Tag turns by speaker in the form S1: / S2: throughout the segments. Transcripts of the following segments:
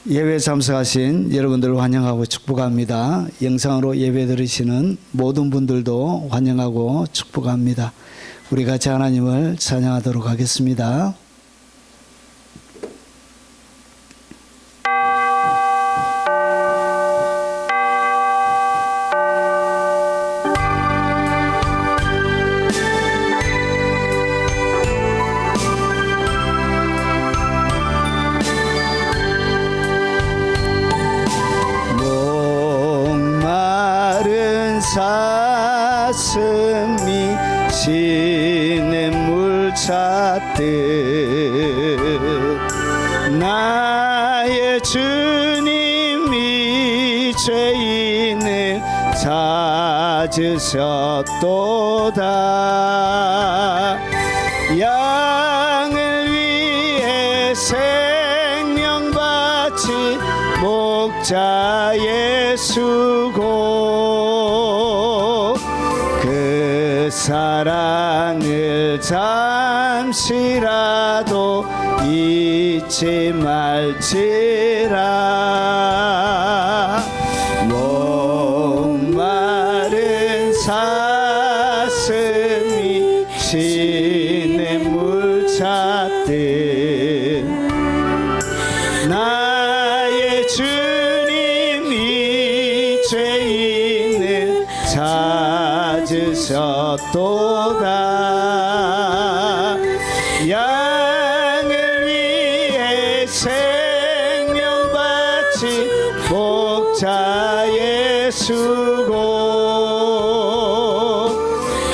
S1: 예배 참석하신 여러분들을 환영하고 축복합니다. 영상으로 예배 들으시는 모든 분들도 환영하고 축복합니다. 우리 같이 하나님을 찬양하도록 하겠습니다. 사슴이 시냇물 찾듯 나의 주님이 죄인을 찾으셨도다. 양을 위해 생명 바친 목자 예수고 그 사랑을 잠시라도 잊지 말지라. 목마른 사슴이 시냇물 찾듯 나의 주님이 죄인을 찾으셨도다. 양을 위해 생명 바친 목자 예수고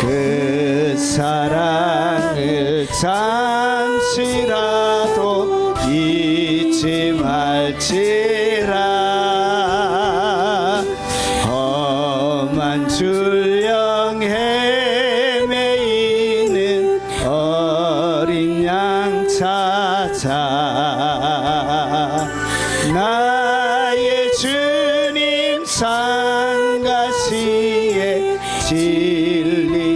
S1: 그 사랑을 잠시라도 잊지 말지라. 험한 줄령 헤매이는 어린 양 찾아 나의 주님 상가시에 진리셨도다.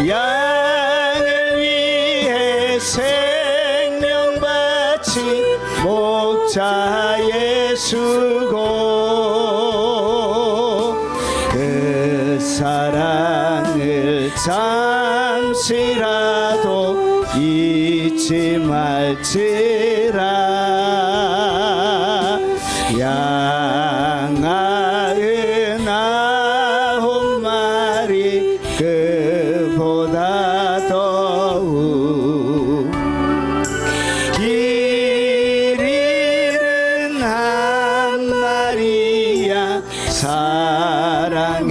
S1: 양을 위해 생명 바친 목자 예수고 그 사랑을 잠시라도 잊지 말지라. 양 99마리 그보다 더욱 길 잃은 한 마리야 사랑했도다.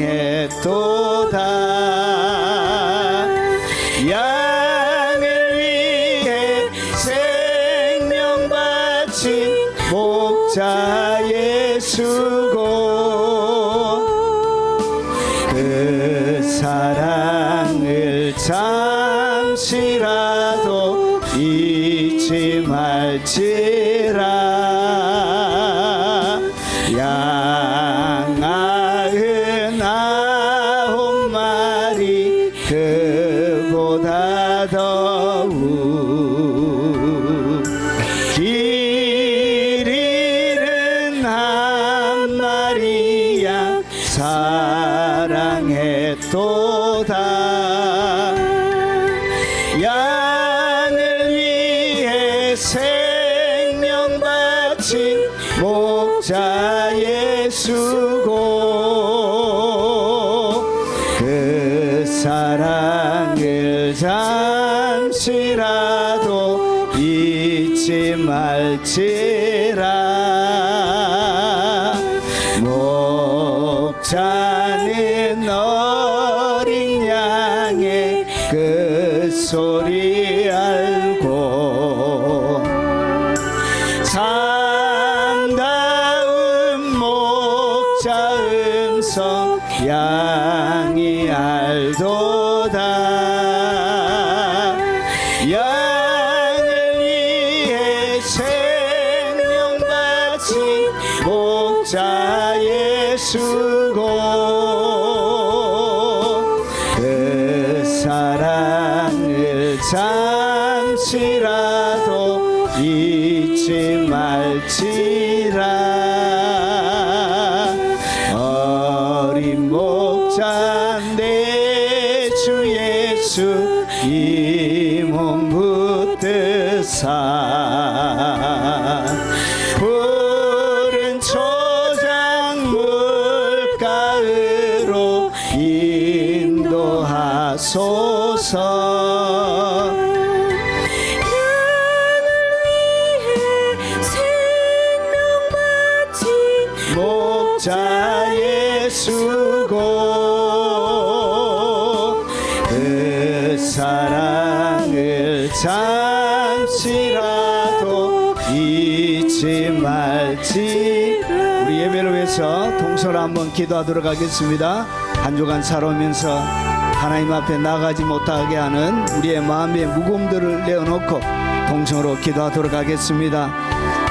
S1: 양을 위해 생명 바친 목자 예수고 그 사랑을 잠시라도 잊지 말지라. 양 99마리 그보다 더욱 길 잃은 한 마리야 사랑했도다. 양을 위해 생명 바친 목자 예수고 그 사랑을 잠시라도 잊지 말지라. 목자는 어린 양의 그 소리 알고 참다운 목자 음성 양이 알도다. 양을 위해 생명 바친 목자 예수고 그 사랑을 잠 잠시라도 잊지 말지라. 어린 목자 내 주 예수 이 몸 붙드사 푸른 초장 물가으로 인도하소서. 목자 예수고 그 사랑을 잠시라도 잊지 말지. 우리 예배를 위해서 동서로 한번 기도하도록 하겠습니다. 한 주간 살아오면서 하나님 앞에 나가지 못하게 하는 우리의 마음의 무거움들을 내어놓고 동서로 기도하도록 하겠습니다.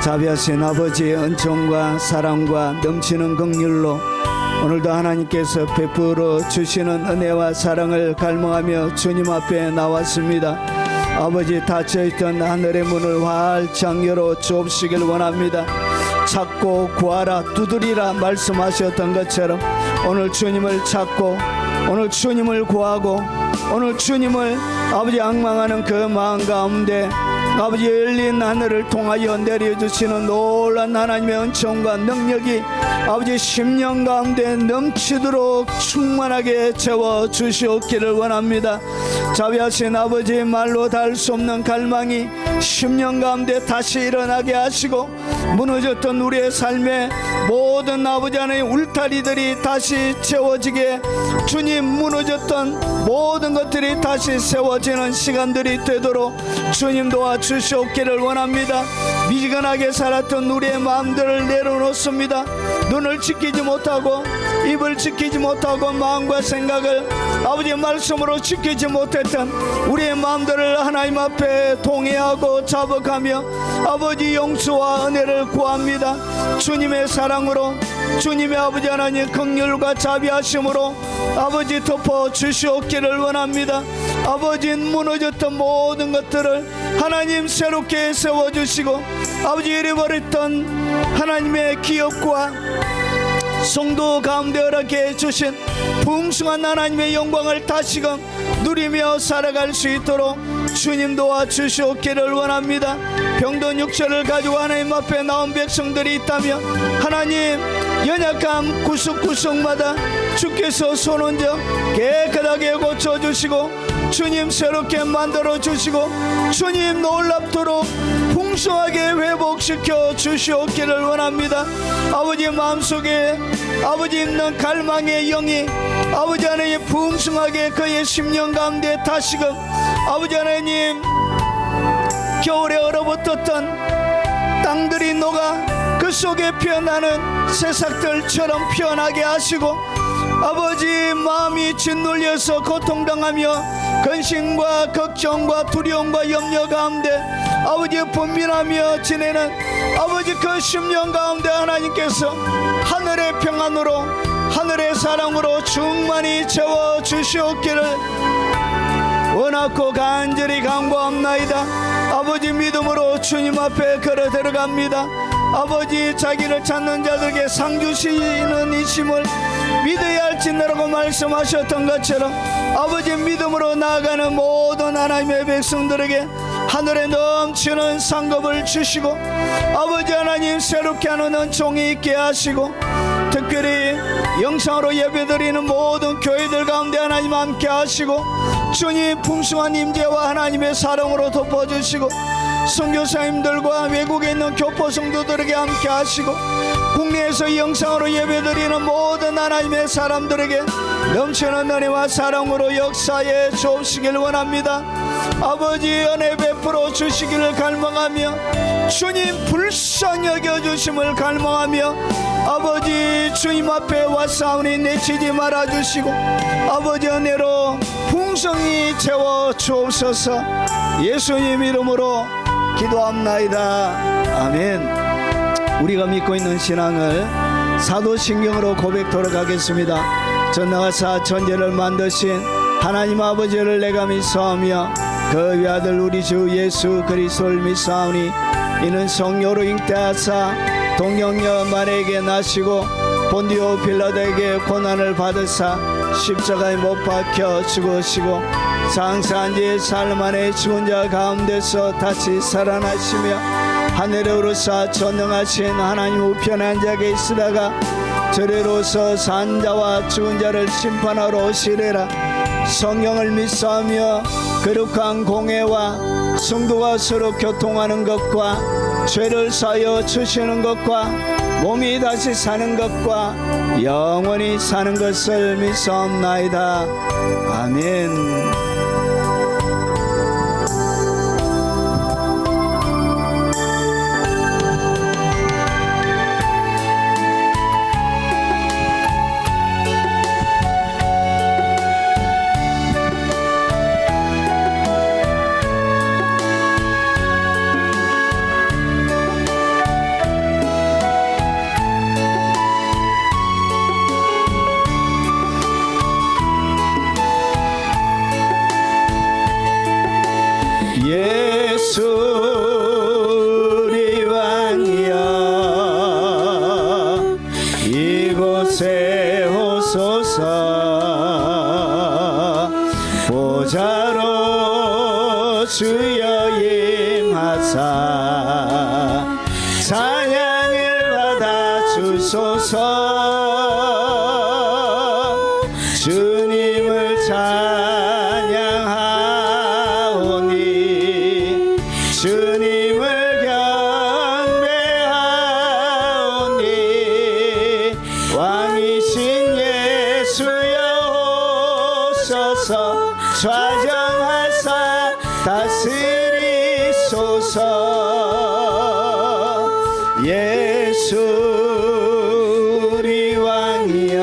S1: 자비하신 아버지의 은총과 사랑과 넘치는 긍휼로 오늘도 하나님께서 베풀어 주시는 은혜와 사랑을 갈망하며 주님 앞에 나왔습니다. 아버지 닫혀있던 하늘의 문을 활짝 열어 주옵시길 원합니다. 찾고 구하라 두드리라 말씀하셨던 것처럼 오늘 주님을 찾고 오늘 주님을 구하고 오늘 주님을 아버지 앙망하는 그 마음 가운데 아버지 열린 하늘을 통하여 내려주시는 놀란 하나님의 은총과 능력이 아버지 심령 가운데 넘치도록 충만하게 채워주시옵기를 원합니다. 자비하신 아버지의 말로 닿을 수 없는 갈망이 심령 가운데 다시 일어나게 하시고 무너졌던 우리의 삶의 모든 아버지 하나님의 울타리들이 다시 채워지게 주님 무너졌던 모든 것들이 다시 세워지는 시간들이 되도록 주님 도와주시옵기를 원합니다. 미지근하게 살았던 우리의 마음들을 내려놓습니다. 눈을 지키지 못하고 입을 지키지 못하고 마음과 생각을 아버지의 말씀으로 지키지 못했던 우리의 마음들을 하나님 앞에 동의하고 자복하며 아버지 용서와 은혜를 구합니다. 주님의 사랑으로 주님의 아버지 하나님 긍휼과 자비하심으로 아버지 덮어 주시옵기를 원합니다. 아버지 무너졌던 모든 것들을 하나님 새롭게 세워주시고 아버지 잃어버렸던 하나님의 기업과 성도 가운데 허락해 주신 풍성한 하나님의 영광을 다시금 누리며 살아갈 수 있도록 주님 도와주시옵기를 원합니다. 병든 육체를 가지고 하나님 앞에 나온 백성들이 있다며 하나님 연약함 구석구석마다 주께서 손얹어 깨끗하게 고쳐주시고 주님 새롭게 만들어주시고 주님 놀랍도록 풍성하게 회복시켜 주시옵기를 원합니다. 아버지 마음속에 아버지 있는 갈망의 영이 아버지 하나님 풍성하게 그의 심령 가운데 다시금 아버지 하나님 겨울에 얼어붙었던 땅들이 녹아 그 속에 피어나는 새싹들처럼 피어나게 하시고 아버지 마음이 짓눌려서 고통당하며 근심과 걱정과 두려움과 염려 가운데 아버지 분민하며 지내는 아버지 그 심령 가운데 하나님께서 하늘의 평안으로 하늘의 사랑으로 충만히 채워주시옵기를 원하고 간절히 간구합나이다. 아버지 믿음으로 주님 앞에 걸어 들어갑니다. 아버지 자기를 찾는 자들에게 상 주시는 이심을 믿어야 할지라고 말씀하셨던 것처럼 아버지 믿음으로 나아가는 모든 하나님의 백성들에게 하늘에 넘치는 상급을 주시고 아버지 하나님 새롭게 하는 은총이 있게 하시고 특별히 영상으로 예배드리는 모든 교회들 가운데 하나님 함께 하시고 주님 풍성한 임재와 하나님의 사랑으로 덮어주시고 선교사님들과 외국에 있는 교포 성도들에게 함께 하시고 국내에서 영상으로 예배드리는 모든 하나님의 사람들에게 넘치는 은혜와 사랑으로 역사에 주옵시길 원합니다. 아버지 은혜 베풀어 주시기를 갈망하며 주님 불쌍히 여겨주심을 갈망하며 아버지 주님 앞에 왔사오니 내치지 말아주시고 아버지 은혜로 풍성히 채워 주옵소서. 예수님 이름으로 기도합나이다. 아멘. 우리가 믿고 있는 신앙을 사도신경으로 고백토록 하겠습니다. 전능하사 천지를 만드신 하나님 아버지를 내가 믿사오며 그 외아들 우리 주 예수 그리스도를 믿사오니 이는 성령으로 잉태하사 동정녀 마리아에게 나시고 본디오 빌라도에게 고난을 받으사 십자가에 못 박혀 죽으시고 장사한 지 사흘 만에 죽은 자 가운데서 다시 살아나시며 하늘에 오르사 전능하신 하나님 우편에 앉아 계시다가 저리로서 산 자와 죽은 자를 심판하러 오시리라. 성령을 믿사오며 거룩한 공회와 성도가 서로 교통하는 것과 죄를 사하여 주시는 것과 몸이 다시 사는 것과 영원히 사는 것을 믿사옵나이다. 아멘. 예수 우리 왕이여 이곳에 오소서 보좌로 주여 임하사 찬양을 받아 주소서 주님을 찬양하오니 주님을 경배하오니 왕이신 예수여 오소서 좌정하사 다스리소서 예수 우리 왕이여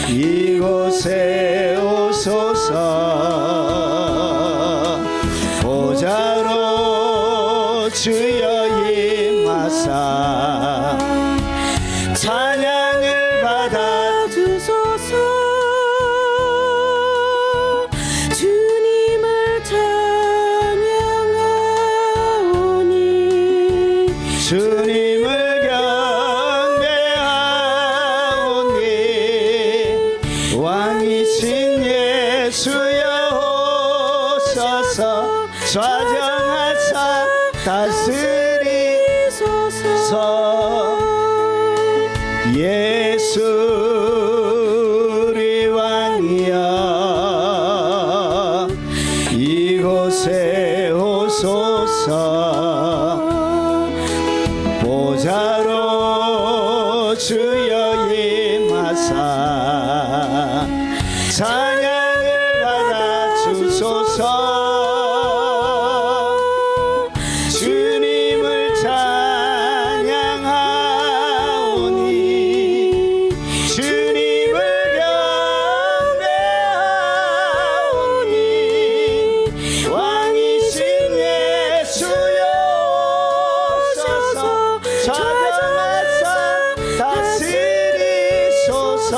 S1: 이곳에 오소서 보좌로 주여 임하사 찬양을 받아
S2: 주소서 주님을 찬양하오니
S1: 주님을 경배하오니 왕이신 예수여 오소서 좌정하사 다스리소서 예수 우리 왕이여 이곳에 오소서 보좌로 주여 임하사 찬양을 받아 주소서 주님을 찬양하오니 주님을 경배하오니 왕이신 예수여 오소서 좌정하사 다스리소서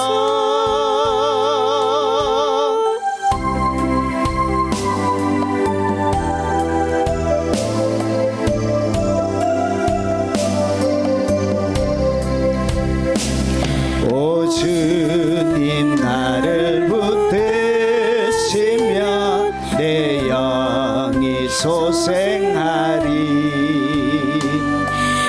S1: 오 주님 나를 붙드시며 내 영이 소생하리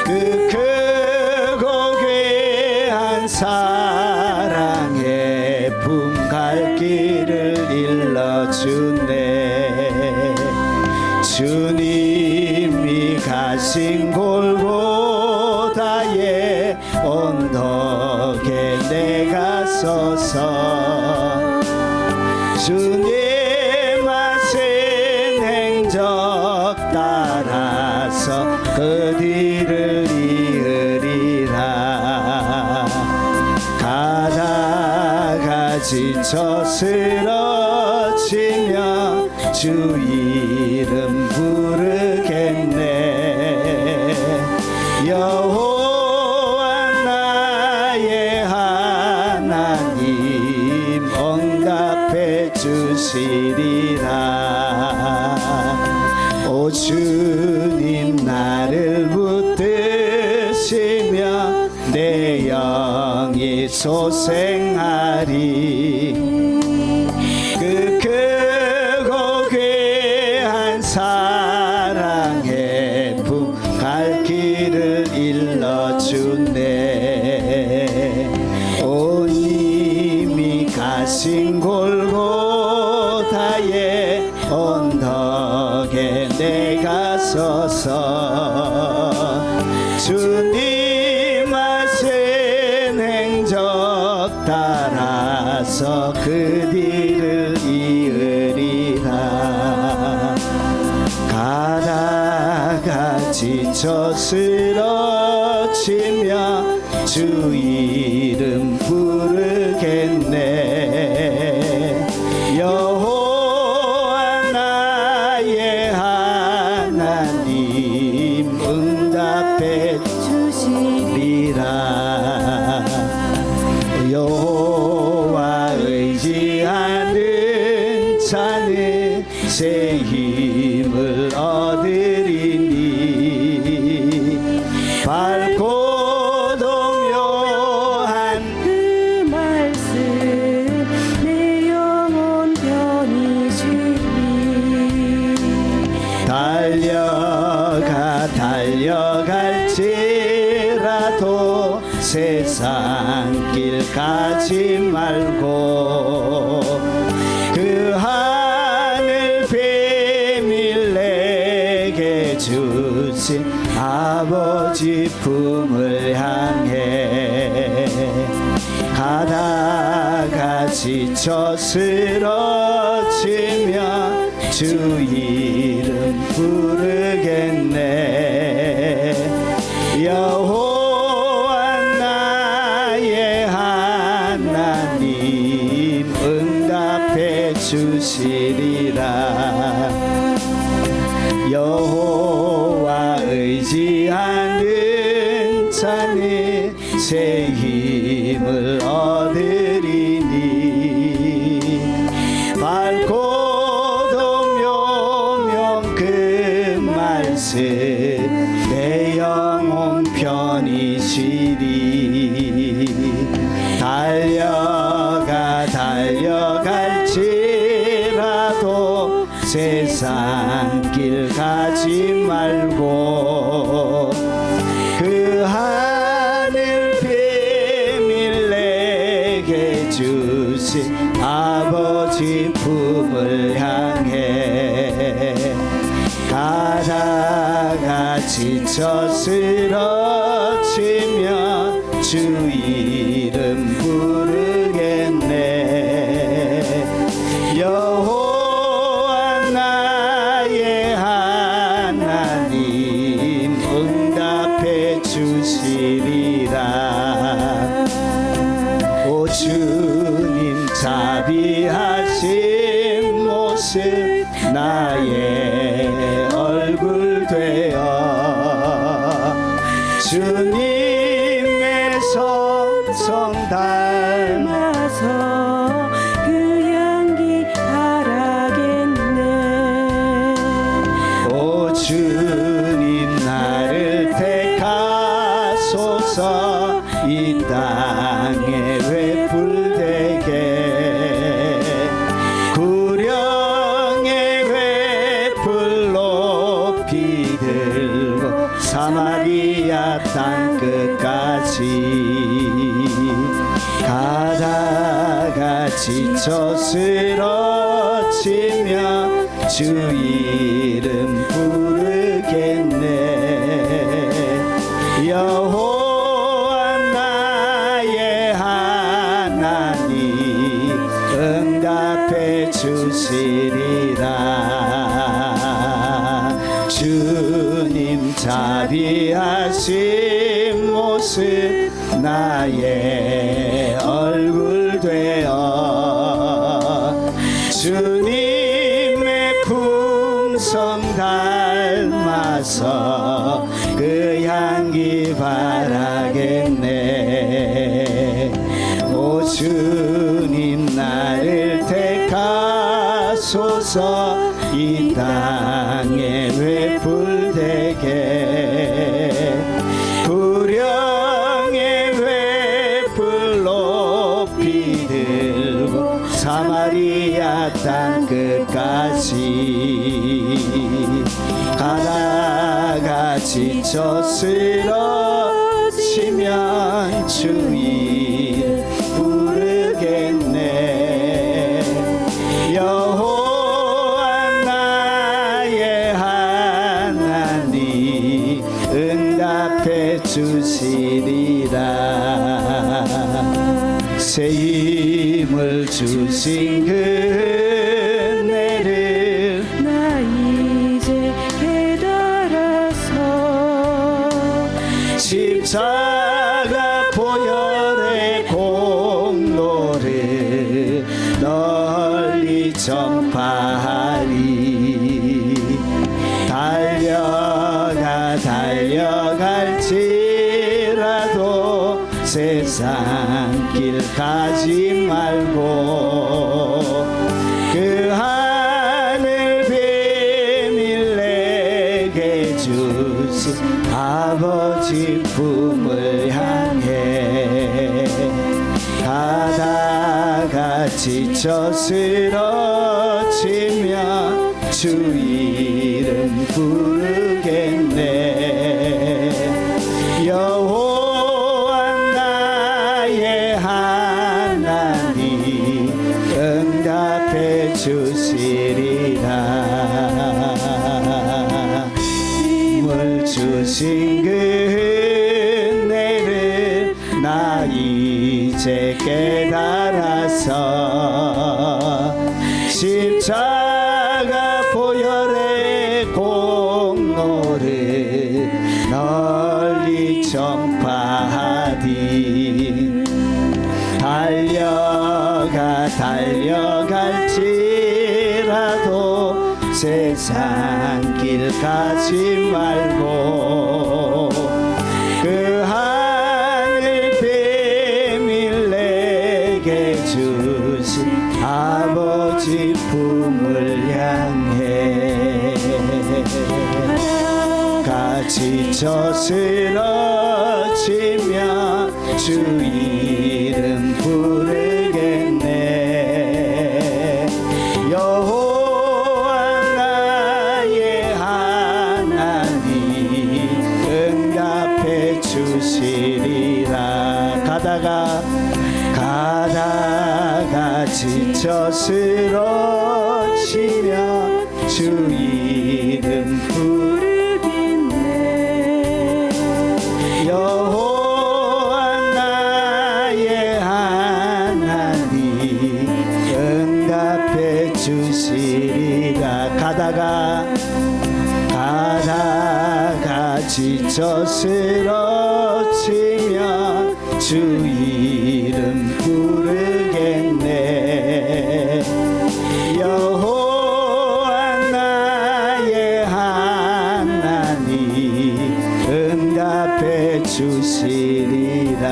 S1: 그 크고 귀한 사랑의 품갈 길을 일러주네 주님이 가신 골고다의 언덕에 내가 서서 주님 하신 행적 따라서 그 뒤를 이으리라 가다가 지쳐 쓰러지며 주 이름 부르겠네 여호와 나의 하나님 응답해 주시리 주님 나를 붙드시며 내 영이 소생하리. 그 크고 귀한 사랑의 품 갈 길을 일러주네. 온 이미 가신 골고다의 언덕에 내가 서서 주님 하신 행적 따라서 그 뒤를 이으리라. 가다가 지쳐 쓰러지며 주 이름 부르겠네. 여호와 나의 하나님 응답해 주시리라. 여호와 의지하는 자는 새 힘을 얻으리니. 밝고 동요한
S2: 그 말씀 내 영혼 편히 주리.
S1: 달려갈지라도 세상 길 가지 말고 그 하늘 비밀 내게 주신 아버지 품을 향해 가다가 지쳐 쓰러지며 주 이름 부르겠네. 여호와 나의 하나님 응답해 주시리라. 여호와 의지하는 자는 새 힘을 얻으리니. 밝고 동요명 그 말씀 내 영혼 편히 쉬리. 달려갈지라도 세상 길 가지 말고 그 하늘 비밀 내게 주신 아버지 품을 향해 가다가 지쳐 쓰러지며 주 이름 부르겠네. 여호와 나의 하나님 응답해 주시리라. 오 주님 자비하신 모습 나의 얼굴 되어 주님의 성성
S2: 닮아서 그 향기 바라겠네.
S1: 오 주님 나를 택하소서 이 땅에 외풀되게 구령의 외풀 높이 들고 사마리아 땅 끝까지 가다가 지쳐 쓰러지며 주 이름 부르겠네. 여호와 나의 하나님 응답해 주시리라. 주님 자비하신 모습 나의 얼굴 되어 주님의 품성 닮아서 그 향기 바라겠네. 오 주님 나를 택하소서 이 땅에 왜 불되게 불령에 왜 불 높이 들고 사마리아 땅 끝까지 가다가 지쳐 쓰러지면 주의 부르겠네. 여호와 나의 하나님 응답해 주시리라. 새 힘을 주신 그 은혜를
S2: 나 이제 깨달아서
S1: 십자가 보혈의 공로를 널리 전파하리. 달려갈지라도 세상 길 가지 말고 그 하늘 비밀 내게 주신 아버지 품을 향해 가다가 지쳐 쓰러지면 주 이름 부르겠네. 여호와 나의 하나님 응답해 주시리라. 힘을 주신 그 은혜를 나 이제 깨달아서 십자가 보혈의 공로를 널리 전파하리. 달려갈지라도 세상 길 가지 말고 그 하늘 비밀 내게 주신 아버지 품을 향해 같이 지쳐 쓰러지면 주 이름 부르겠네. 여호와 나의 하나님 응답해 주시리라. 가다가 지쳐 쓰러지면 주 이름
S2: 부르겠네.
S1: 여호와 나의 하나님 응답해 주시리라. 가다가 지쳐 쓰러지면 주 이름 부르겠네. 여호와 나의 하나님 응답해 주시리라.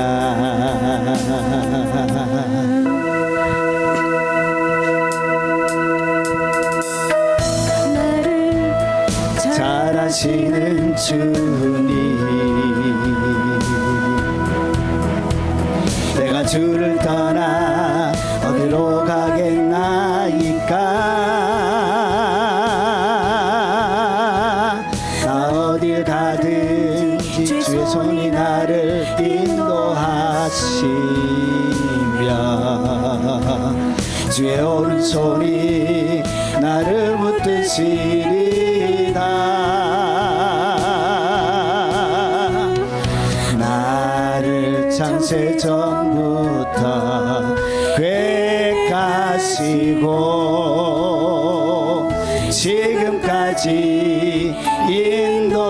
S1: 잘하시는 주님, 내가 주를 떠나 어디로 가겠나이까. 나 어딜 가든지 주의 손이 나를 인도하시며 주의 오른손이 나를 붙드시리다. 나를 창세 전부터 계획하시고 지금까지 인도하시네.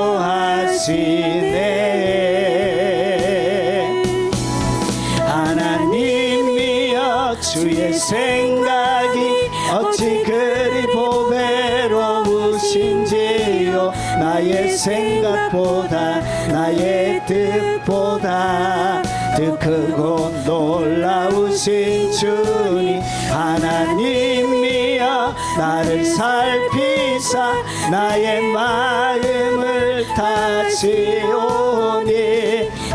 S1: 하나님이여 주의 생각이 어찌 그리 보배로우신지요. 나의 생각보다 나의 뜻보다 더 크고 놀라우신 주님, 하나님이여 나를 살피 살피사 나의 마음을 다시오니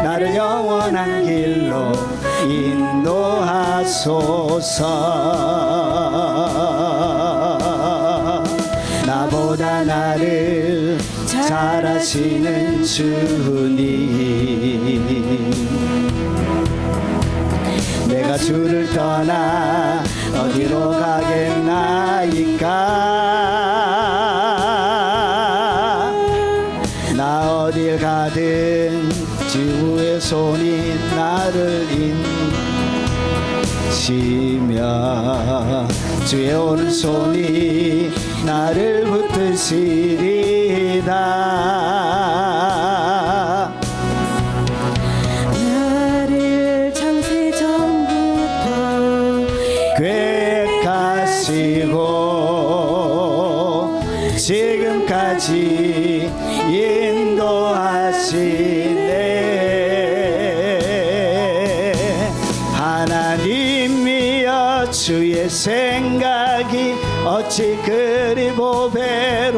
S1: 나를 영원한 길로 인도하소서. 나보다 나를 잘 아시는 주님, 내가 주를 떠나 어디로 가겠나이까. 나 어딜 가든 주의 손이 나를 인치며 주의 오른손이 나를 붙드시리다.
S2: 나를 창세 전부터
S1: 계획하시고 지금까지 인도하시네. 하나님이여 주의 생각이 어찌 그리 보배로우신지요.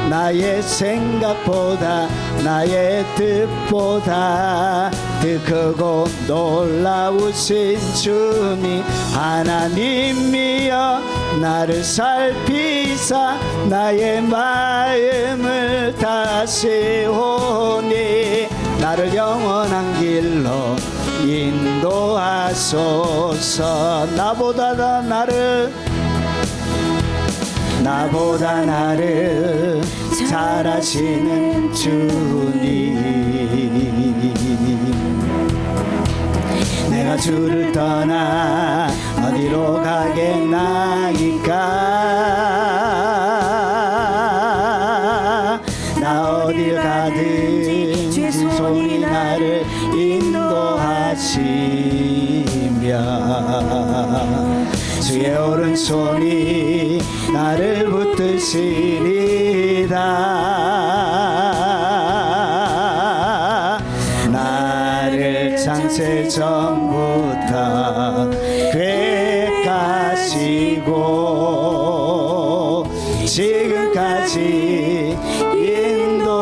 S1: 나의 생각보다 나의 뜻보다 더 크고 놀라우신 주님, 하나님이여 나를 살피사 나의 마음을 다시오니 나를 영원한 길로 인도하소서. 나보다 나를 잘 아시는 주님, 내가 주를 떠나 어디로 가겠나이까. 나 어딜 가든 주 손이 나를 인도하시며 주의 오른손이 나를 붙드시리다. 나를 창세 전부터 계획하시고 지금까지 인도하시네.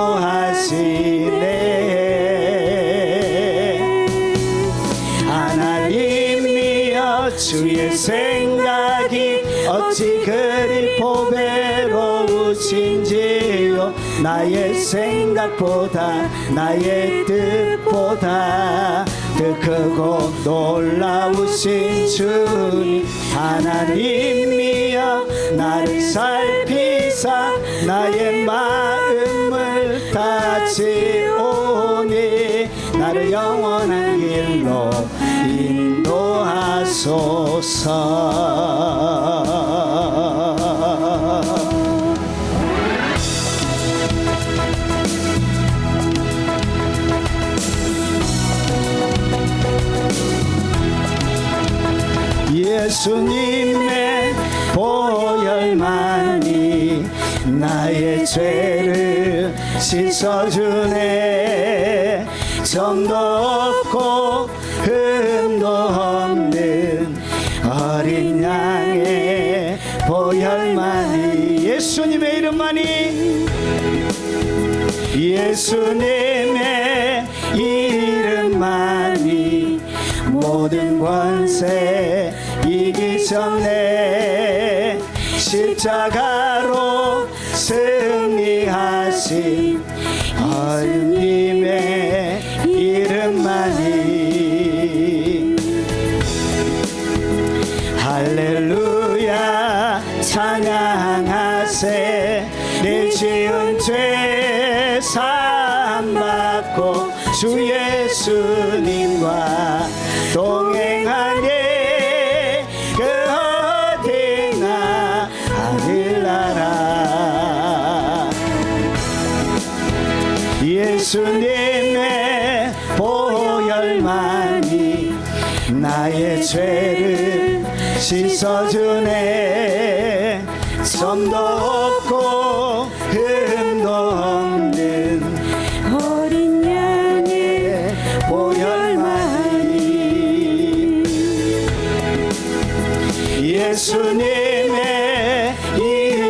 S1: 하나님이여 주의 생각이 어찌 그리 보배로우신지요. 나의 생각보다 나의 뜻보다 더 크고 놀라우신 주님, 하나님이여 나를 살피사 나의 마음을 다지오니 나를 영원한 길로 인도하소서. 예수님의 보혈만이 나의 죄를 씻어주네. 점도 없고 흠도 없는 어린 양의 보혈만이, 예수님의 이름만이, 예수님의 이름만이 모든 권세 이기 전에 십자가로 승리하신 어른님의 이름만이, 할렐루야 찬양하세. 내 지은 죄 사함받고 주 예수님과 동행하니 그 어디나 하늘나라. 예수님의 보혈만이 나의 죄를 씻어주네. 점도 없고 흠도 없는
S2: 어린 양의
S1: 보혈만이, 예수님의 이름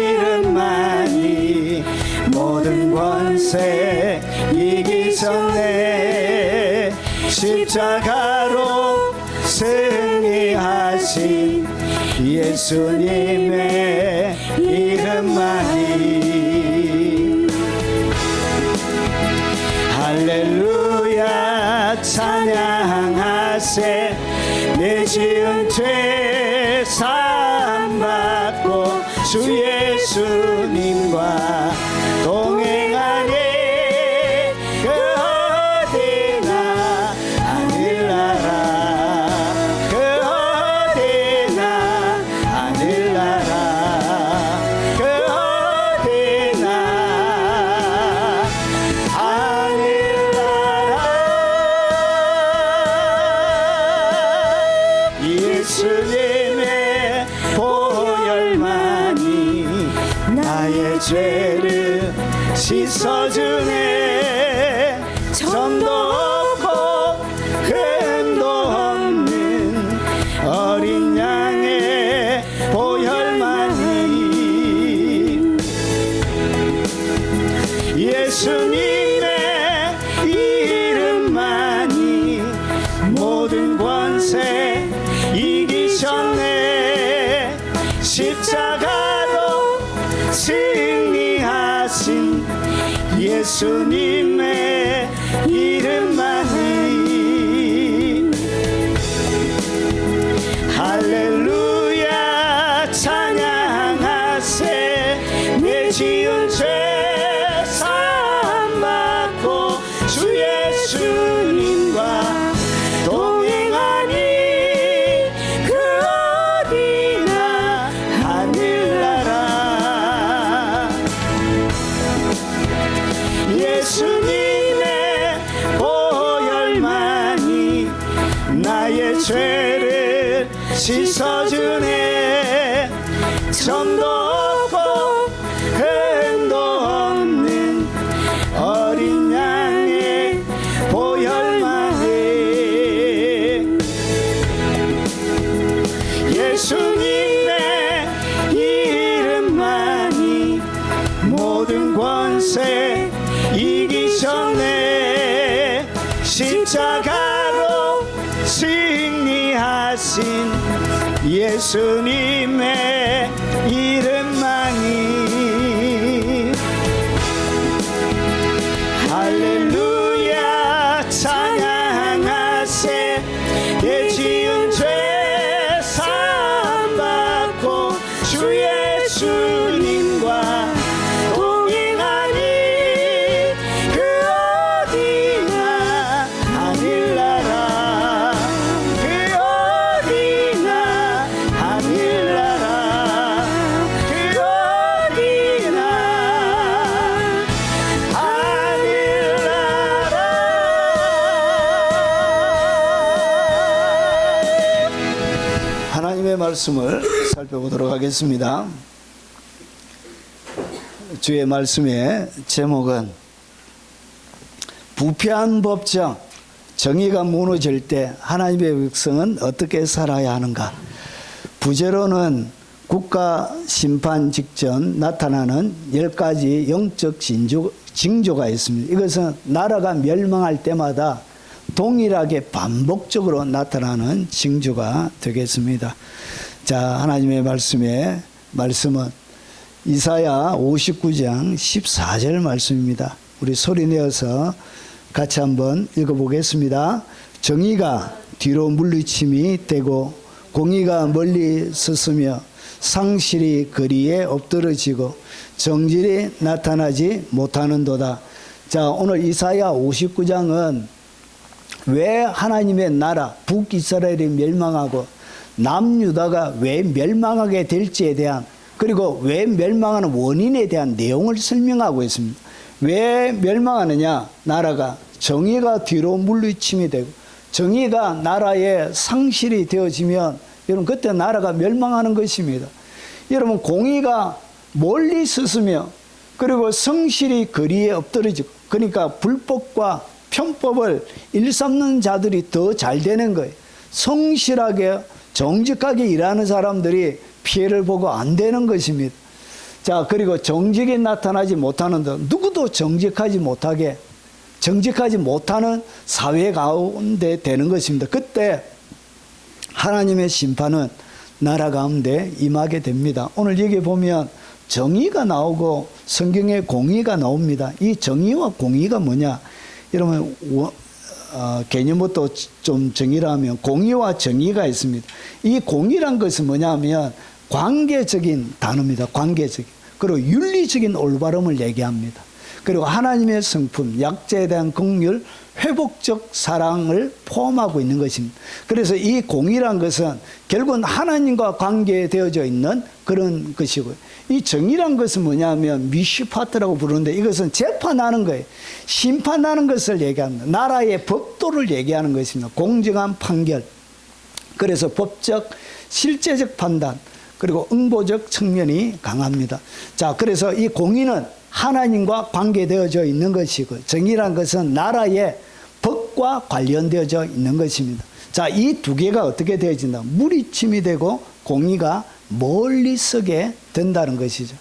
S1: 십자가로 승리하신 예수님의 이름만이 할렐루야 찬양하세 내 지은 죄 사함받고 주 예수님과 동행하니 그 어디나 하늘나라 그 어디나 하늘나라 그 어디나 하늘나라 예수님의 보혈만이 나의 죄를 씻어주네 점도 없고 흠도 없는 어린 양의 보혈만이 예수님의 이름만이 모든 권세 이기셨네 십자가로 승리하신 예수님의 이름만이 할렐루야 찬양하세 내 지은 죄 사함받고 주 예수님과 동행하니 그 어디나 하늘나라 예수님의 보혈만이 나의 죄를 씻어주네 점도 없고 흠도 없는 어린 양의 보혈만이 예수님의 이름만이 모든 권세 이기셨네 십자가로 승리하신 예수님의 이름만이 할렐루야 찬양하세 내 지은 죄 사함받고 주 예수님과 동행하니 그 어디나 하늘나라 그 어디나 하늘나라 그 어디나 하늘나라 하나님의 말씀을 살펴보도록 하겠습니다. 주의 말씀의 제목은 부패한 법정 정의가 무너질 때 하나님의 백성은 어떻게 살아야 하는가. 부제로는 국가 심판 직전 나타나는 10가지 영적 징조가 있습니다. 이것은 나라가 멸망할 때마다 동일하게 반복적으로 나타나는 징조가 되겠습니다. 자, 하나님의 말씀은 이사야 59장 14절 말씀입니다. 우리 소리 내어서 같이 한번 읽어보겠습니다. 정의가 뒤로 물리침이 되고 공의가 멀리 섰으며 상실이 거리에 엎드러지고 정질이 나타나지 못하는도다. 자, 오늘 이사야 59장은 왜 하나님의 나라 북이스라엘이 멸망하고 남유다가 왜 멸망하게 될지에 대한, 그리고 왜 멸망하는 원인에 대한 내용을 설명하고 있습니다. 왜 멸망하느냐? 나라가 정의가 뒤로 물리침이 되고 정의가 나라에 상실이 되어지면 여러분 그때 나라가 멸망하는 것입니다. 여러분 공의가 멀리 서으며 그리고 성실이 거리에 엎드러지고, 그러니까 불법과 편법을 일삼는 자들이 더 잘 되는 거예요. 성실하게 정직하게 일하는 사람들이 피해를 보고 안 되는 것입니다. 자, 그리고 정직이 나타나지 못하는데 누구도 정직하지 못하게 정직하지 못하는 사회 가운데 되는 것입니다. 그때 하나님의 심판은 나라 가운데 임하게 됩니다. 오늘 여기 보면 정의가 나오고 성경에 공의가 나옵니다. 이 정의와 공의가 뭐냐? 여러분 개념부터 좀 정의를 하면 공의와 정의가 있습니다. 이 공의란 것은 뭐냐면 관계적인 단어입니다. 관계적인. 그리고 윤리적인 올바름을 얘기합니다. 그리고 하나님의 성품, 약자에 대한 긍휼, 회복적 사랑을 포함하고 있는 것입니다. 그래서 이 공의란 것은 결국은 하나님과 관계되어져 있는 그런 것이고요. 이 정의란 것은 뭐냐면 미슈파트라고 부르는데 이것은 재판하는 거예요. 심판하는 것을 얘기합니다. 나라의 법도를 얘기하는 것입니다. 공정한 판결. 그래서 법적, 실제적 판단, 그리고 응보적 측면이 강합니다. 자, 그래서 이 공의는 하나님과 관계되어져 있는 것이고 정의란 것은 나라의 법과 관련되어져 있는 것입니다. 자, 이 두 개가 어떻게 되어진다? 무리침이 되고 공의가 멀리 서게 된다는 것이죠.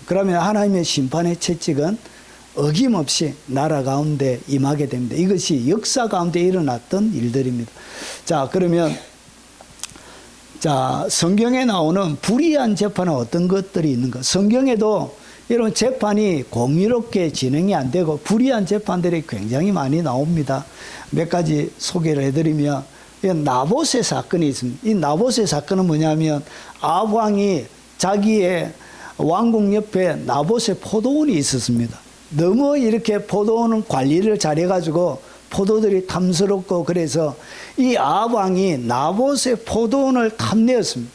S1: 그러면 하나님의 심판의 채찍은 어김없이 나라 가운데 임하게 됩니다. 이것이 역사 가운데 일어났던 일들입니다. 자, 그러면 성경에 나오는 불의한 재판은 어떤 것들이 있는가? 성경에도 이런 재판이 공의롭게 진행이 안 되고 불의한 재판들이 굉장히 많이 나옵니다. 몇 가지 소개를 해드리면 나봇의 사건이 있습니다. 이 나봇의 사건은 뭐냐면 아합 왕이 자기의 왕궁 옆에 나봇의 포도원이 있었습니다. 너무 이렇게 포도원 관리를 잘해가지고 포도들이 탐스럽고 그래서 이 아합 왕이 나봇의 포도원을 탐내었습니다.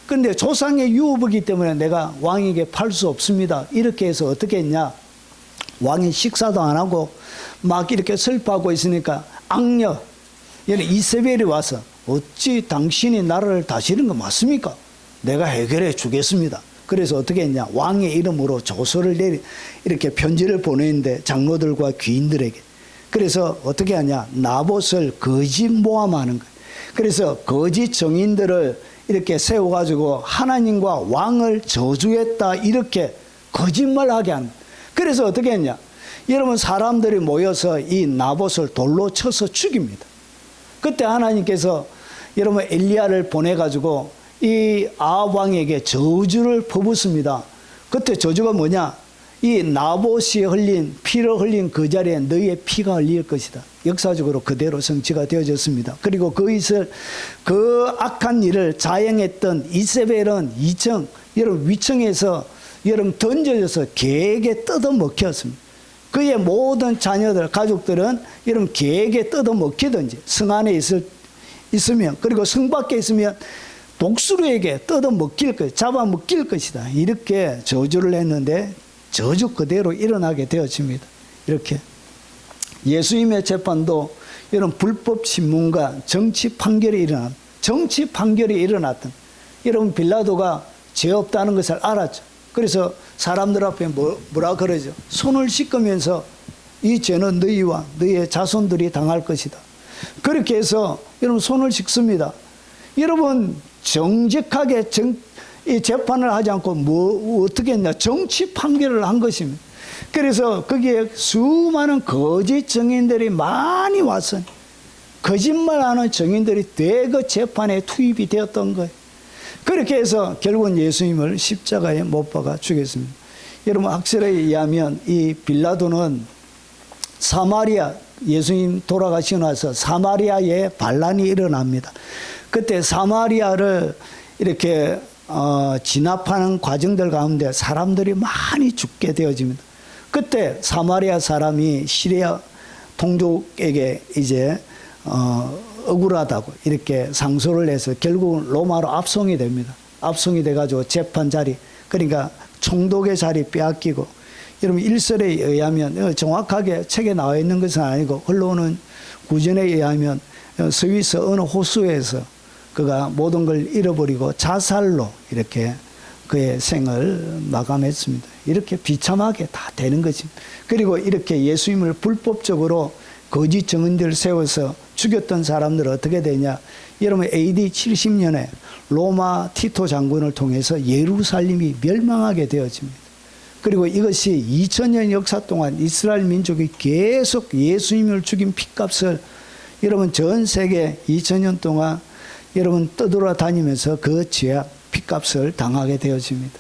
S1: 그런데 조상의 유업이기 때문에 내가 왕에게 팔 수 없습니다. 이렇게 해서 어떻게 했냐? 왕이 식사도 안 하고 막 이렇게 슬퍼하고 있으니까 악녀, 이세벨이 와서 어찌 당신이 나라를 다스리는 거 맞습니까? 내가 해결해 주겠습니다. 그래서 어떻게 했냐? 왕의 이름으로 조서를 이렇게 편지를 보내는데 장로들과 귀인들에게. 그래서 어떻게 하냐? 나봇을 거짓 모함하는 거예요. 그래서 거짓 정인들을 이렇게 세워가지고 하나님과 왕을 저주했다 이렇게 거짓말하게 하는 거예요. 그래서 어떻게 했냐? 여러분 사람들이 모여서 이 나봇을 돌로 쳐서 죽입니다. 그때 하나님께서 여러분 엘리야를 보내가지고 이 아합 왕에게 저주를 퍼붓습니다. 그때 저주가 뭐냐? 이 나봇이 피를 흘린 그 자리에 너희의 피가 흘릴 것이다. 역사적으로 그대로 성취가 되어졌습니다. 그리고 그 악한 일을 자행했던 이세벨은 여러분 위층에서 여러분 던져져서 개에게 뜯어먹혔습니다. 그의 모든 자녀들, 가족들은 여러분 개에게 뜯어먹히든지 성 안에 있으면 그리고 성 밖에 있으면 독수리에게 뜯어먹힐 것, 잡아먹힐 것이다. 이렇게 저주를 했는데 저주 그대로 일어나게 되어집니다. 이렇게 예수님의 재판도 이런 불법 신문과 정치 판결이 일어났던 여러분 빌라도가 죄 없다는 것을 알았죠. 그래서 사람들 앞에 뭐라 그러죠? 손을 씻으면서 이 죄는 너희와 너희의 자손들이 당할 것이다. 그렇게 해서 여러분 손을 씻습니다. 여러분 정직하게 이 재판을 하지 않고 어떻게 했냐? 정치 판결을 한 것입니다. 그래서 거기에 수많은 거짓 증인들이 많이 와서 거짓말하는 증인들이 대거 재판에 투입이 되었던 거예요. 그렇게 해서 결국은 예수님을 십자가에 못 박아 죽였습니다. 여러분 학설에 의하면 이 빌라도는 사마리아, 예수님 돌아가시고 나서 사마리아에 반란이 일어납니다. 그때 사마리아를 이렇게 진압하는 과정들 가운데 사람들이 많이 죽게 되어집니다. 그때 사마리아 사람이 시리아 동족에게 이제 억울하다고 이렇게 상소를 해서 결국은 로마로 압송이 됩니다. 압송이 돼가지고 재판 자리, 그러니까 총독의 자리 빼앗기고, 여러분 일설에 의하면 정확하게 책에 나와 있는 것은 아니고 흘러오는 구전에 의하면 스위스 어느 호수에서 그가 모든 걸 잃어버리고 자살로 이렇게 그의 생을 마감했습니다. 이렇게 비참하게 다 되는 것입니다. 그리고 이렇게 예수님을 불법적으로 거짓 증언들을 세워서 죽였던 사람들은 어떻게 되냐? 여러분 AD 70년에 로마 티토 장군을 통해서 예루살렘이 멸망하게 되어집니다. 그리고 이것이 2000년 역사 동안 이스라엘 민족이 계속 예수님을 죽인 핏값을 여러분 전 세계 2000년 동안 여러분 떠돌아다니면서 그 죄악 핏값을 당하게 되어집니다.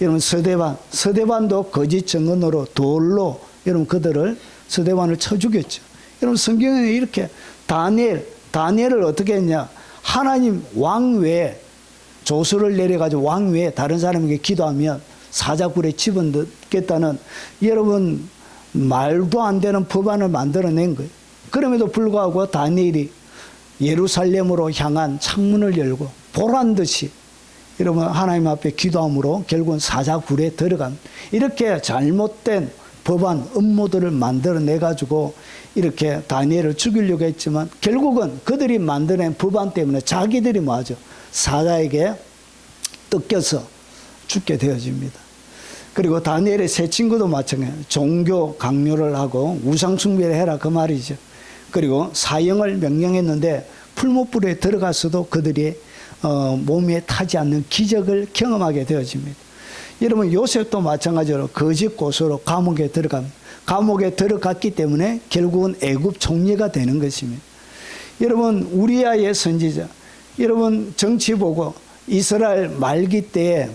S1: 여러분 서대반도 거짓 증언으로 돌로 여러분 그들을 서대반을 쳐 죽였죠. 여러분 성경에는 이렇게 다니엘을 어떻게 했냐? 하나님 왕 외에 조서를 내려가지고 왕 외에 다른 사람에게 기도하면 사자굴에 집어넣겠다는 여러분 말도 안 되는 법안을 만들어낸 거예요. 그럼에도 불구하고 다니엘이 예루살렘으로 향한 창문을 열고 보란 듯이 여러분 하나님 앞에 기도함으로 결국은 사자굴에 들어간 이렇게 잘못된 법안 음모들을 만들어내 가지고 이렇게 다니엘을 죽이려고 했지만 결국은 그들이 만들어낸 법안 때문에 자기들이 뭐하죠? 사자에게 뜯겨서 죽게 되어집니다. 그리고 다니엘의 세 친구도 마찬가지예요. 종교 강요를 하고 우상 숭배를 해라 그 말이죠. 그리고 사형을 명령했는데 풀무불에 들어가서도 그들이 몸에 타지 않는 기적을 경험하게 되어집니다. 여러분 요셉도 마찬가지로 거짓 고소로 감옥에 들어갔기 때문에 결국은 애굽 총리가 되는 것입니다. 여러분 우리아의 선지자, 여러분 정치 보고 이스라엘 말기 때에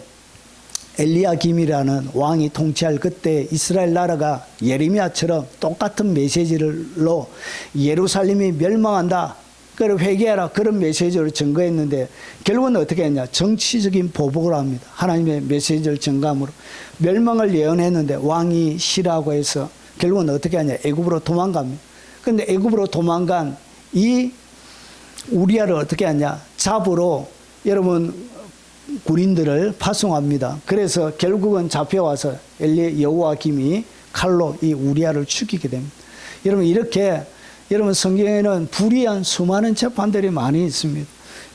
S1: 엘리야김이라는 왕이 통치할 그때 이스라엘 나라가 예레미야처럼 똑같은 메시지로 예루살렘이 멸망한다. 그래 회개하라 그런 메시지를 증거했는데 결국은 어떻게 했냐? 정치적인 보복을 합니다. 하나님의 메시지를 증거함으로 멸망을 예언했는데 왕이 싫어하고 해서 결국은 어떻게 하냐? 애굽으로 도망갑니다. 그런데 애굽으로 도망간 이 우리아를 어떻게 하냐? 잡으러 여러분 군인들을 파송합니다. 그래서 결국은 잡혀와서 여호와김이 칼로 이 우리아를 죽이게 됩니다. 여러분 이렇게 여러분 성경에는 불의한 수많은 재판들이 많이 있습니다.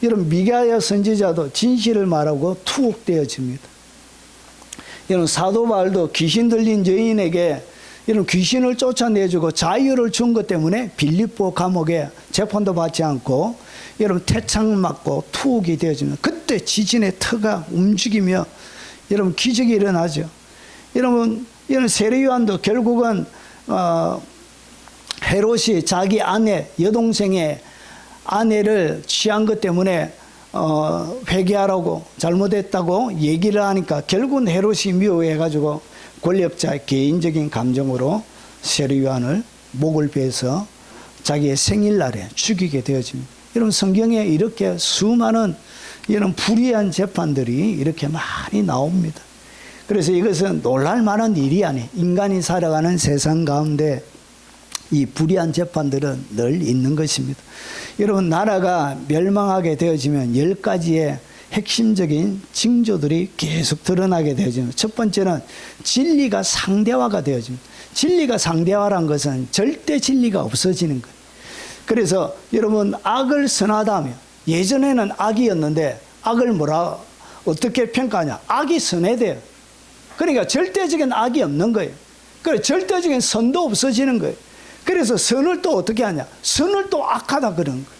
S1: 여러분 미가야 선지자도 진실을 말하고 투옥되어집니다. 여러분 사도 바울도 귀신 들린 여인에게 여러분 귀신을 쫓아내주고 자유를 준 것 때문에 빌립보 감옥에 재판도 받지 않고 여러분 태창 맞고 투옥이 되어집니다. 그때 지진의 터가 움직이며 여러분 기적이 일어나죠. 여러분 세례 요한도 결국은 헤롯이 자기 아내 여동생의 아내를 취한 것 때문에 회개하라고 잘못했다고 얘기를 하니까 결국은 헤롯이 미워해가지고 권력자의 개인적인 감정으로 세례 요한을 목을 베서 자기의 생일날에 죽이게 되어집니다. 여러분 성경에 이렇게 수많은 이런 불의한 재판들이 이렇게 많이 나옵니다. 그래서 이것은 놀랄 만한 일이 아니에요. 인간이 살아가는 세상 가운데 이 불의한 재판들은 늘 있는 것입니다. 여러분 나라가 멸망하게 되어지면 10가지의 핵심적인 징조들이 계속 드러나게 되어집니다. 첫 번째는 진리가 상대화가 되어집니다. 진리가 상대화란 것은 절대 진리가 없어지는 거예요. 그래서 여러분 악을 선하다 하면 예전에는 악이었는데 악을 어떻게 평가하냐? 악이 선해돼요. 그러니까 절대적인 악이 없는 거예요. 그래서 절대적인 선도 없어지는 거예요. 그래서 선을 또 어떻게 하냐? 선을 또 악하다 그러는 거예요.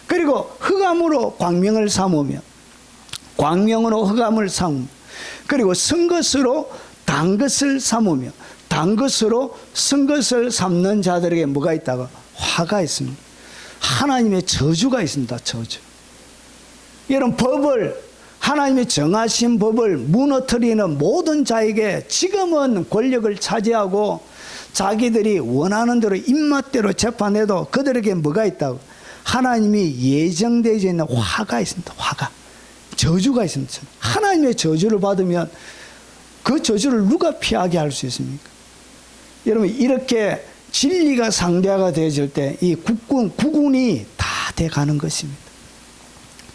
S1: 그리고 흑암으로 광명을 삼으며 광명으로 흑암을 삼으며 그리고 쓴 것으로 단 것을 삼으며 단 것으로 쓴 것을 삼는 자들에게 뭐가 있다고? 화가 있습니다. 하나님의 저주가 있습니다. 저주. 이런 법을 하나님의 정하신 법을 무너뜨리는 모든 자에게 지금은 권력을 차지하고 자기들이 원하는 대로 입맛대로 재판해도 그들에게 뭐가 있다고? 하나님이 예정되어 있는 화가 있습니다. 화가. 저주가 있습니다. 하나님의 저주를 받으면 그 저주를 누가 피하게 할 수 있습니까? 여러분 이렇게 진리가 상대화가 되어질 때 이 국군이 다 돼가는 것입니다.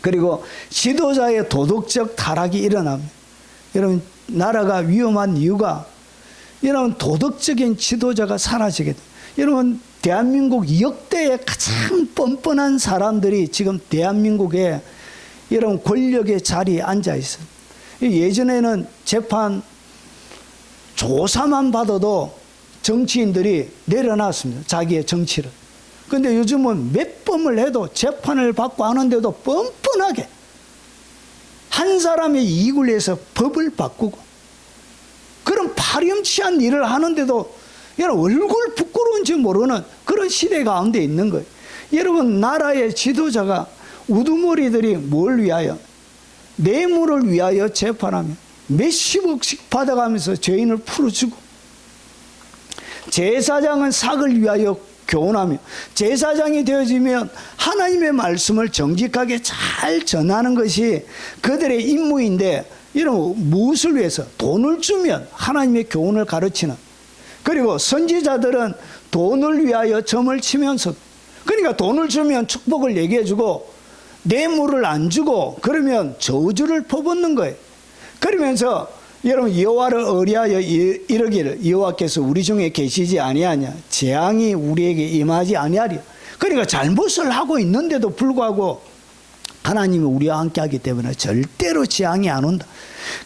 S1: 그리고 지도자의 도덕적 타락이 일어납니다. 여러분 나라가 위험한 이유가 여러분 도덕적인 지도자가 사라지게 됩니다. 여러분 대한민국 역대의 가장 뻔뻔한 사람들이 지금 대한민국에 여러분 권력의 자리에 앉아 있어요. 예전에는 재판 조사만 받아도 정치인들이 내려놨습니다. 자기의 정치를. 그런데 요즘은 몇 번을 해도 재판을 받고 하는데도 뻔뻔하게 한 사람의 이익을 위해서 법을 바꾸고 그런 파렴치한 일을 하는데도 여러분 얼굴 부끄러운지 모르는 그런 시대 가운데 있는 거예요. 여러분 나라의 지도자가 우두머리들이 뭘 위하여? 뇌물을 위하여 재판하며 몇십억씩 받아가면서 죄인을 풀어주고, 제사장은 삭을 위하여 교훈하며, 제사장이 되어지면 하나님의 말씀을 정직하게 잘 전하는 것이 그들의 임무인데, 이런 무엇을 위해서? 돈을 주면 하나님의 교훈을 가르치는, 그리고 선지자들은 돈을 위하여 점을 치면서, 그러니까 돈을 주면 축복을 얘기해주고 뇌물을 안 주고 그러면 저주를 퍼붓는 거예요. 그러면서 여러분 여호와를 의뢰하여 이르기를 여호와께서 우리 중에 계시지 아니하냐, 재앙이 우리에게 임하지 아니하리라. 그러니까 잘못을 하고 있는데도 불구하고 하나님이 우리와 함께하기 때문에 절대로 재앙이 안 온다.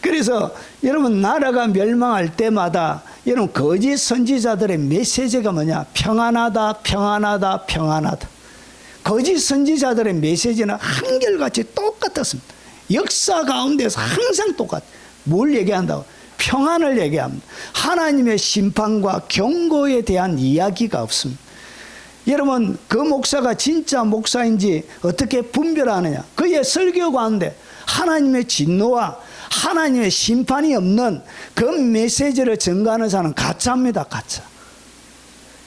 S1: 그래서 여러분 나라가 멸망할 때마다 여러분 거짓 선지자들의 메시지가 뭐냐? 평안하다, 평안하다, 평안하다. 거짓 선지자들의 메시지는 한결같이 똑같았습니다. 역사 가운데서 항상 똑같아요. 뭘 얘기한다고? 평안을 얘기합니다. 하나님의 심판과 경고에 대한 이야기가 없습니다. 여러분 그 목사가 진짜 목사인지 어떻게 분별하느냐? 그의 설교 가운데 하나님의 진노와 하나님의 심판이 없는 그 메시지를 전가하는 사람은 가짜입니다. 가짜.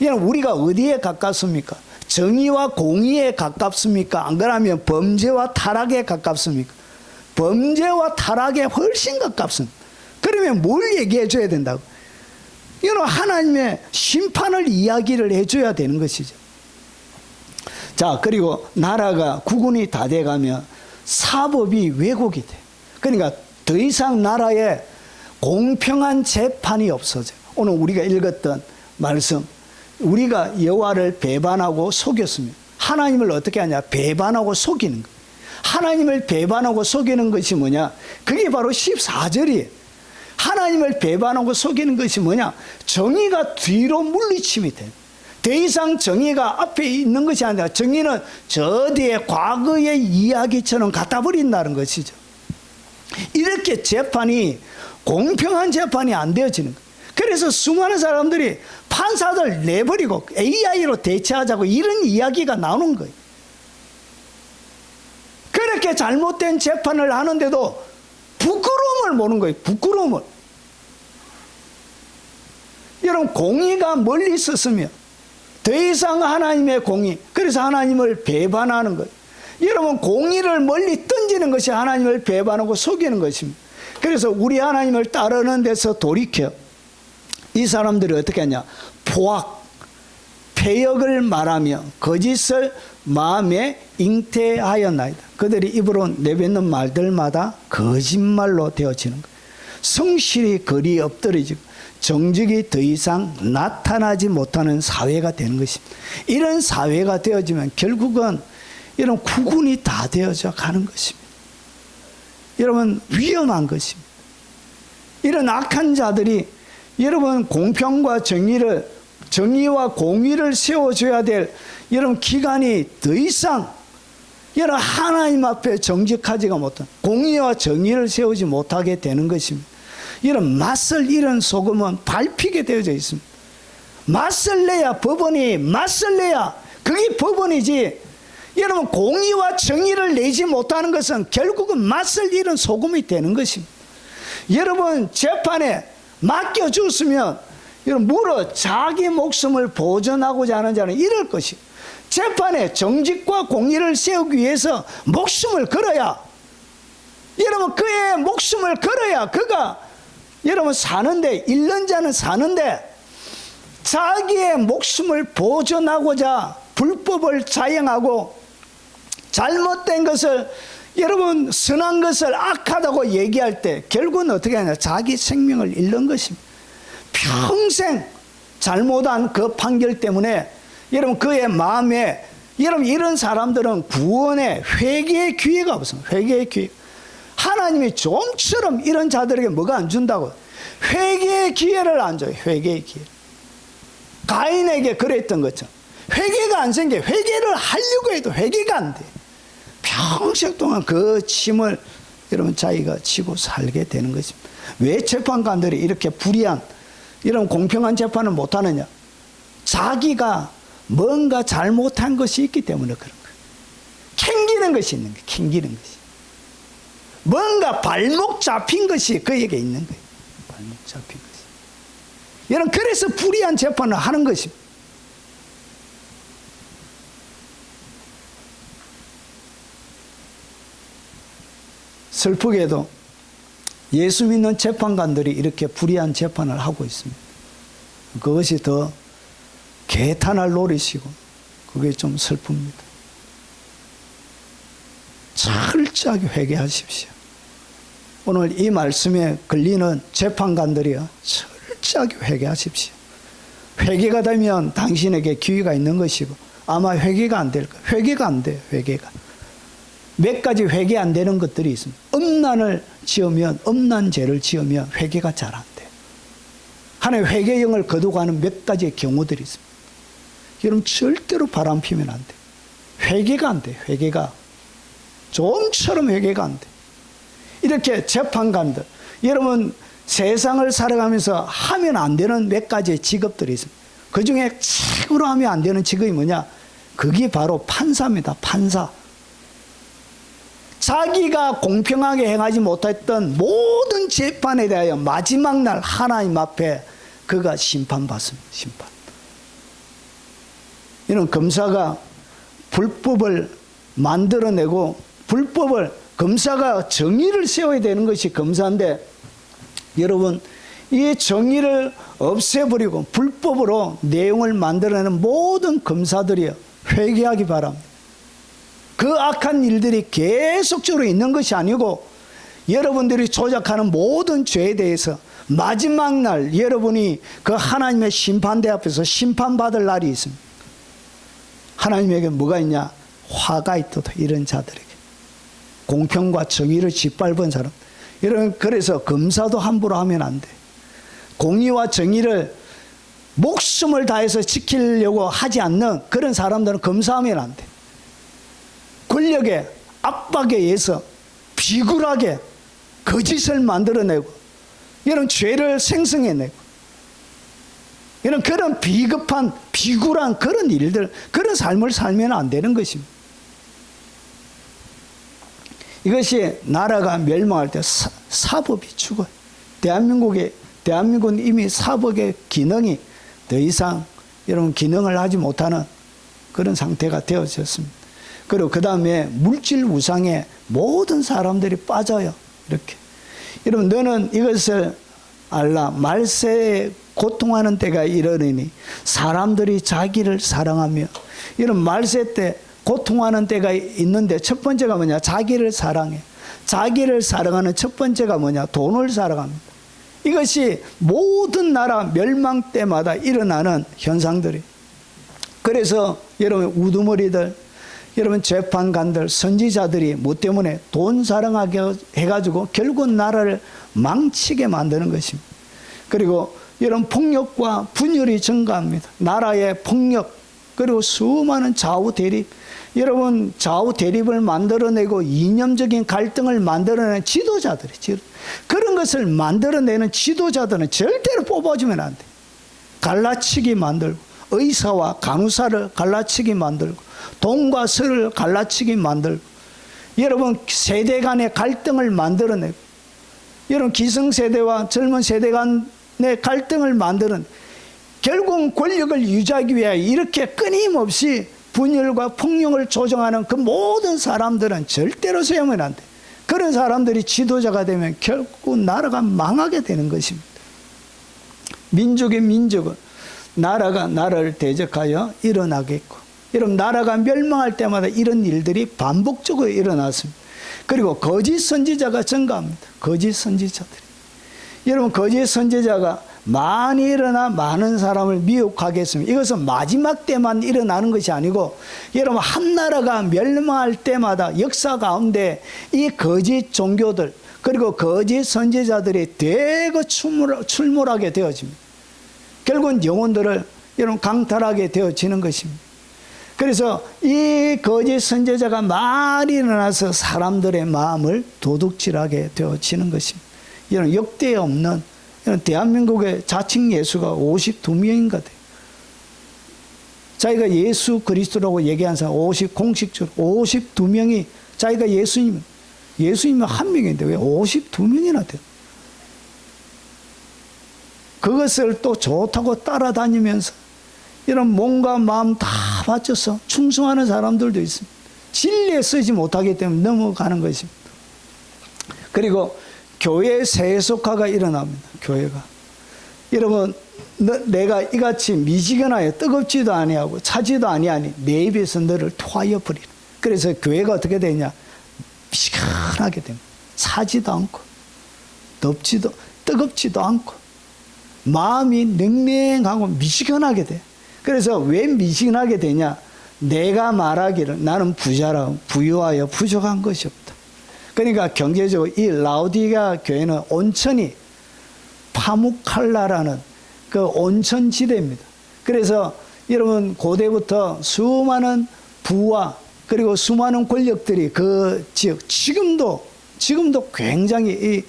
S1: 여러분 우리가 어디에 가깝습니까? 정의와 공의에 가깝습니까? 안 그러면 범죄와 타락에 가깝습니까? 범죄와 타락에 훨씬 가깝습니다. 그러면 뭘 얘기해 줘야 된다고? 여러분 하나님의 심판을 이야기를 해줘야 되는 것이죠. 자, 그리고 나라가 국운이 다 돼가면 사법이 왜곡이 돼. 그러니까 더 이상 나라에 공평한 재판이 없어져요. 오늘 우리가 읽었던 말씀, 우리가 여호와를 배반하고 속였습니다. 하나님을 어떻게 하냐? 배반하고 속이는 거예요. 하나님을 배반하고 속이는 것이 뭐냐? 그게 바로 14절이에요. 하나님을 배반하고 속이는 것이 뭐냐? 정의가 뒤로 물리침이 돼요. 더 이상 정의가 앞에 있는 것이 아니라 정의는 저 뒤에 과거의 이야기처럼 갖다 버린다는 것이죠. 이렇게 재판이 공평한 재판이 안 되어지는 거예요. 그래서 수많은 사람들이 판사들 내버리고 AI로 대체하자고 이런 이야기가 나오는 거예요. 그렇게 잘못된 재판을 하는데도 부끄러움을 모르는 거예요. 부끄러움을. 여러분 공의가 멀리 있었으면 더 이상 하나님의 공의, 그래서 하나님을 배반하는 거예요. 여러분 공의를 멀리 던지는 것이 하나님을 배반하고 속이는 것입니다. 그래서 우리 하나님을 따르는 데서 돌이켜 이 사람들이 어떻게 하냐? 포악, 패역을 말하며 거짓을 마음에 잉태하였나이다. 그들이 입으로 내뱉는 말들마다 거짓말로 되어지는 거예요. 성실히 거리에 엎드려지고 정직이 더 이상 나타나지 못하는 사회가 되는 것입니다. 이런 사회가 되어지면 결국은 이런 국운이 다 되어져 가는 것입니다. 여러분 위험한 것입니다. 이런 악한 자들이 여러분 공평과 정의와 공의를 세워줘야 될 여러분 기간이 더 이상 여러분 하나님 앞에 정직하지가 못한 공의와 정의를 세우지 못하게 되는 것입니다. 이런 맛을 잃은 소금은 밟히게 되어져 있습니다. 맛을 내야 법원이 맛을 내야 그게 법원이지. 여러분 공의와 정의를 내지 못하는 것은 결국은 맛을 잃은 소금이 되는 것입니다. 여러분 재판에 맡겨줬으면 여러분 물어 자기 목숨을 보존하고자 하는 자는 이럴 것이 재판에 정직과 공의를 세우기 위해서 목숨을 걸어야 여러분 그의 목숨을 걸어야 그가 여러분 사는데 잃는 자는 사는데 자기의 목숨을 보존하고자 불법을 자행하고 잘못된 것을 여러분 선한 것을 악하다고 얘기할 때 결국은 어떻게 하냐? 자기 생명을 잃는 것입니다. 평생 잘못한 그 판결 때문에 여러분 그의 마음에 여러분 이런 사람들은 구원의 회개의 기회가 없습니다. 회개의 기회. 하나님이 좀처럼 이런 자들에게 뭐가 안 준다고? 회개의 기회를 안 줘요. 회개의 기회. 가인에게 그랬던 것처럼 회개가 안 생겨. 회개를 하려고 해도 회개가 안 돼. 평생 동안 그 침을 여러분 자기가 치고 살게 되는 것입니다. 왜 재판관들이 이렇게 불의한 이런 공평한 재판을 못하느냐? 자기가 뭔가 잘못한 것이 있기 때문에 그런 거예요. 캥기는 것이 있는 거예요. 캥기는 것이. 뭔가 발목 잡힌 것이 그에게 있는 거예요. 발목 잡힌 것이. 여러분, 그래서 불의한 재판을 하는 것입니다. 슬프게도 예수 믿는 재판관들이 이렇게 불의한 재판을 하고 있습니다. 그것이 더 개탄할 노릇이고 그게 좀 슬픕니다. 철저하게 회개하십시오. 오늘 이 말씀에 걸리는 재판관들이요, 철저하게 회개하십시오. 회개가 되면 당신에게 기회가 있는 것이고 아마 회개가 안 될 거예요. 회개가 안 돼요. 회개가. 몇 가지 회개 안 되는 것들이 있습니다. 음란을 지으면, 음란죄를 지으면 회개가 잘 안 돼요. 하나의 회개형을 거두가는 몇 가지의 경우들이 있습니다. 여러분, 절대로 바람 피면 안 돼요. 회개가 안 돼요. 회개가. 좀처럼 회개가 안 돼요. 이렇게 재판관들, 여러분, 세상을 살아가면서 하면 안 되는 몇 가지의 직업들이 있습니다. 그 중에 최고로 하면 안 되는 직업이 뭐냐? 그게 바로 판사입니다. 판사. 자기가 공평하게 행하지 못했던 모든 재판에 대하여 마지막 날 하나님 앞에 그가 심판받습니다. 심판. 이런 검사가 불법을 만들어내고 불법을, 검사가 정의를 세워야 되는 것이 검사인데, 여러분, 이 정의를 없애버리고 불법으로 내용을 만들어내는 모든 검사들이 회개하기 바랍니다. 그 악한 일들이 계속적으로 있는 것이 아니고 여러분들이 조작하는 모든 죄에 대해서 마지막 날 여러분이 그 하나님의 심판대 앞에서 심판받을 날이 있습니다. 하나님에게 뭐가 있냐? 화가 있도다. 이런 자들에게. 공평과 정의를 짓밟은 사람. 여러분, 그래서 검사도 함부로 하면 안 돼. 공의와 정의를 목숨을 다해서 지키려고 하지 않는 그런 사람들은 검사하면 안 돼. 권력의 압박에 의해서 비굴하게 거짓을 만들어내고 이런 죄를 생성해내고 이런 그런 비겁한 비굴한 그런 일들, 그런 삶을 살면 안 되는 것입니다. 이것이 나라가 멸망할 때 사법이 죽어요. 대한민국은 이미 사법의 기능이 더 이상 여러분 기능을 하지 못하는 그런 상태가 되어졌습니다. 그리고 그 다음에 물질 우상에 모든 사람들이 빠져요. 이렇게. 여러분, 너는 이것을 알라. 말세에 고통하는 때가 이르리니 사람들이 자기를 사랑하며. 이런 말세 때 고통하는 때가 있는데 첫 번째가 뭐냐? 자기를 사랑해. 자기를 사랑하는 첫 번째가 뭐냐? 돈을 사랑합니다. 이것이 모든 나라 멸망 때마다 일어나는 현상들이. 그래서 여러분, 우두머리들, 여러분, 재판관들, 선지자들이 뭐 때문에 돈 사랑하게 해가지고 결국 나라를 망치게 만드는 것입니다. 그리고 여러분, 폭력과 분열이 증가합니다. 나라의 폭력, 그리고 수많은 좌우 대립. 여러분, 좌우 대립을 만들어내고 이념적인 갈등을 만들어내는 지도자들이, 그런 것을 만들어내는 지도자들은 절대로 뽑아주면 안 돼. 갈라치기 만들고, 의사와 간호사를 갈라치기 만들고, 동과 서를 갈라치기 만들고, 여러분, 세대 간의 갈등을 만들어내고, 여러분, 기성세대와 젊은 세대 간의 갈등을 만드는, 결국 권력을 유지하기 위해 이렇게 끊임없이 분열과 폭력을 조정하는 그 모든 사람들은 절대로 세우면 안 돼. 그런 사람들이 지도자가 되면 결국 나라가 망하게 되는 것입니다. 민족의 민족은 나라가 나라를 대적하여 일어나겠고, 여러분, 나라가 멸망할 때마다 이런 일들이 반복적으로 일어났습니다. 그리고 거짓 선지자가 증가합니다. 거짓 선지자들이. 여러분, 거짓 선지자가 많이 일어나 많은 사람을 미혹하게 했습니다. 이것은 마지막 때만 일어나는 것이 아니고, 여러분, 한 나라가 멸망할 때마다 역사 가운데 이 거짓 종교들, 그리고 거짓 선지자들이 대거 출몰하게 되어집니다. 결국은 영혼들을 여러분 강탈하게 되어지는 것입니다. 그래서 이 거짓 선지자가 많이 일어나서 사람들의 마음을 도둑질하게 되어지는 것입니다. 이런 역대 없는 대한민국의 자칭 예수가 52명인가 돼요. 자기가 예수 그리스도라고 얘기한 사람 공식적으로 52명이 자기가 예수님은 한 명인데 왜 52명이나 돼요? 그것을 또 좋다고 따라다니면서 이런 몸과 마음 다 바쳐서 충성하는 사람들도 있습니다. 진리에 쓰지 못하기 때문에 넘어가는 것입니다. 그리고 교회 세속화가 일어납니다. 교회가. 여러분, 내가 이같이 미지근하여 뜨겁지도 아니하고 차지도 아니하니 내 입에서 너를 토하여 버리라. 그래서 교회가 어떻게 되냐? 미지근하게 됩니다. 차지도 않고 뜨겁지도 않고 마음이 냉랭하고 미지근하게 돼. 그래서 왜 미지근하게 되냐? 내가 말하기를 나는 부자라 부유하여 부족한 것이 없다. 그러니까 경제적으로 이 라오디게아 교회는 온천이 파묵칼라라는 그 온천 지대입니다. 그래서 여러분 고대부터 수많은 부와 그리고 수많은 권력들이 그 지역 지금도 굉장히 이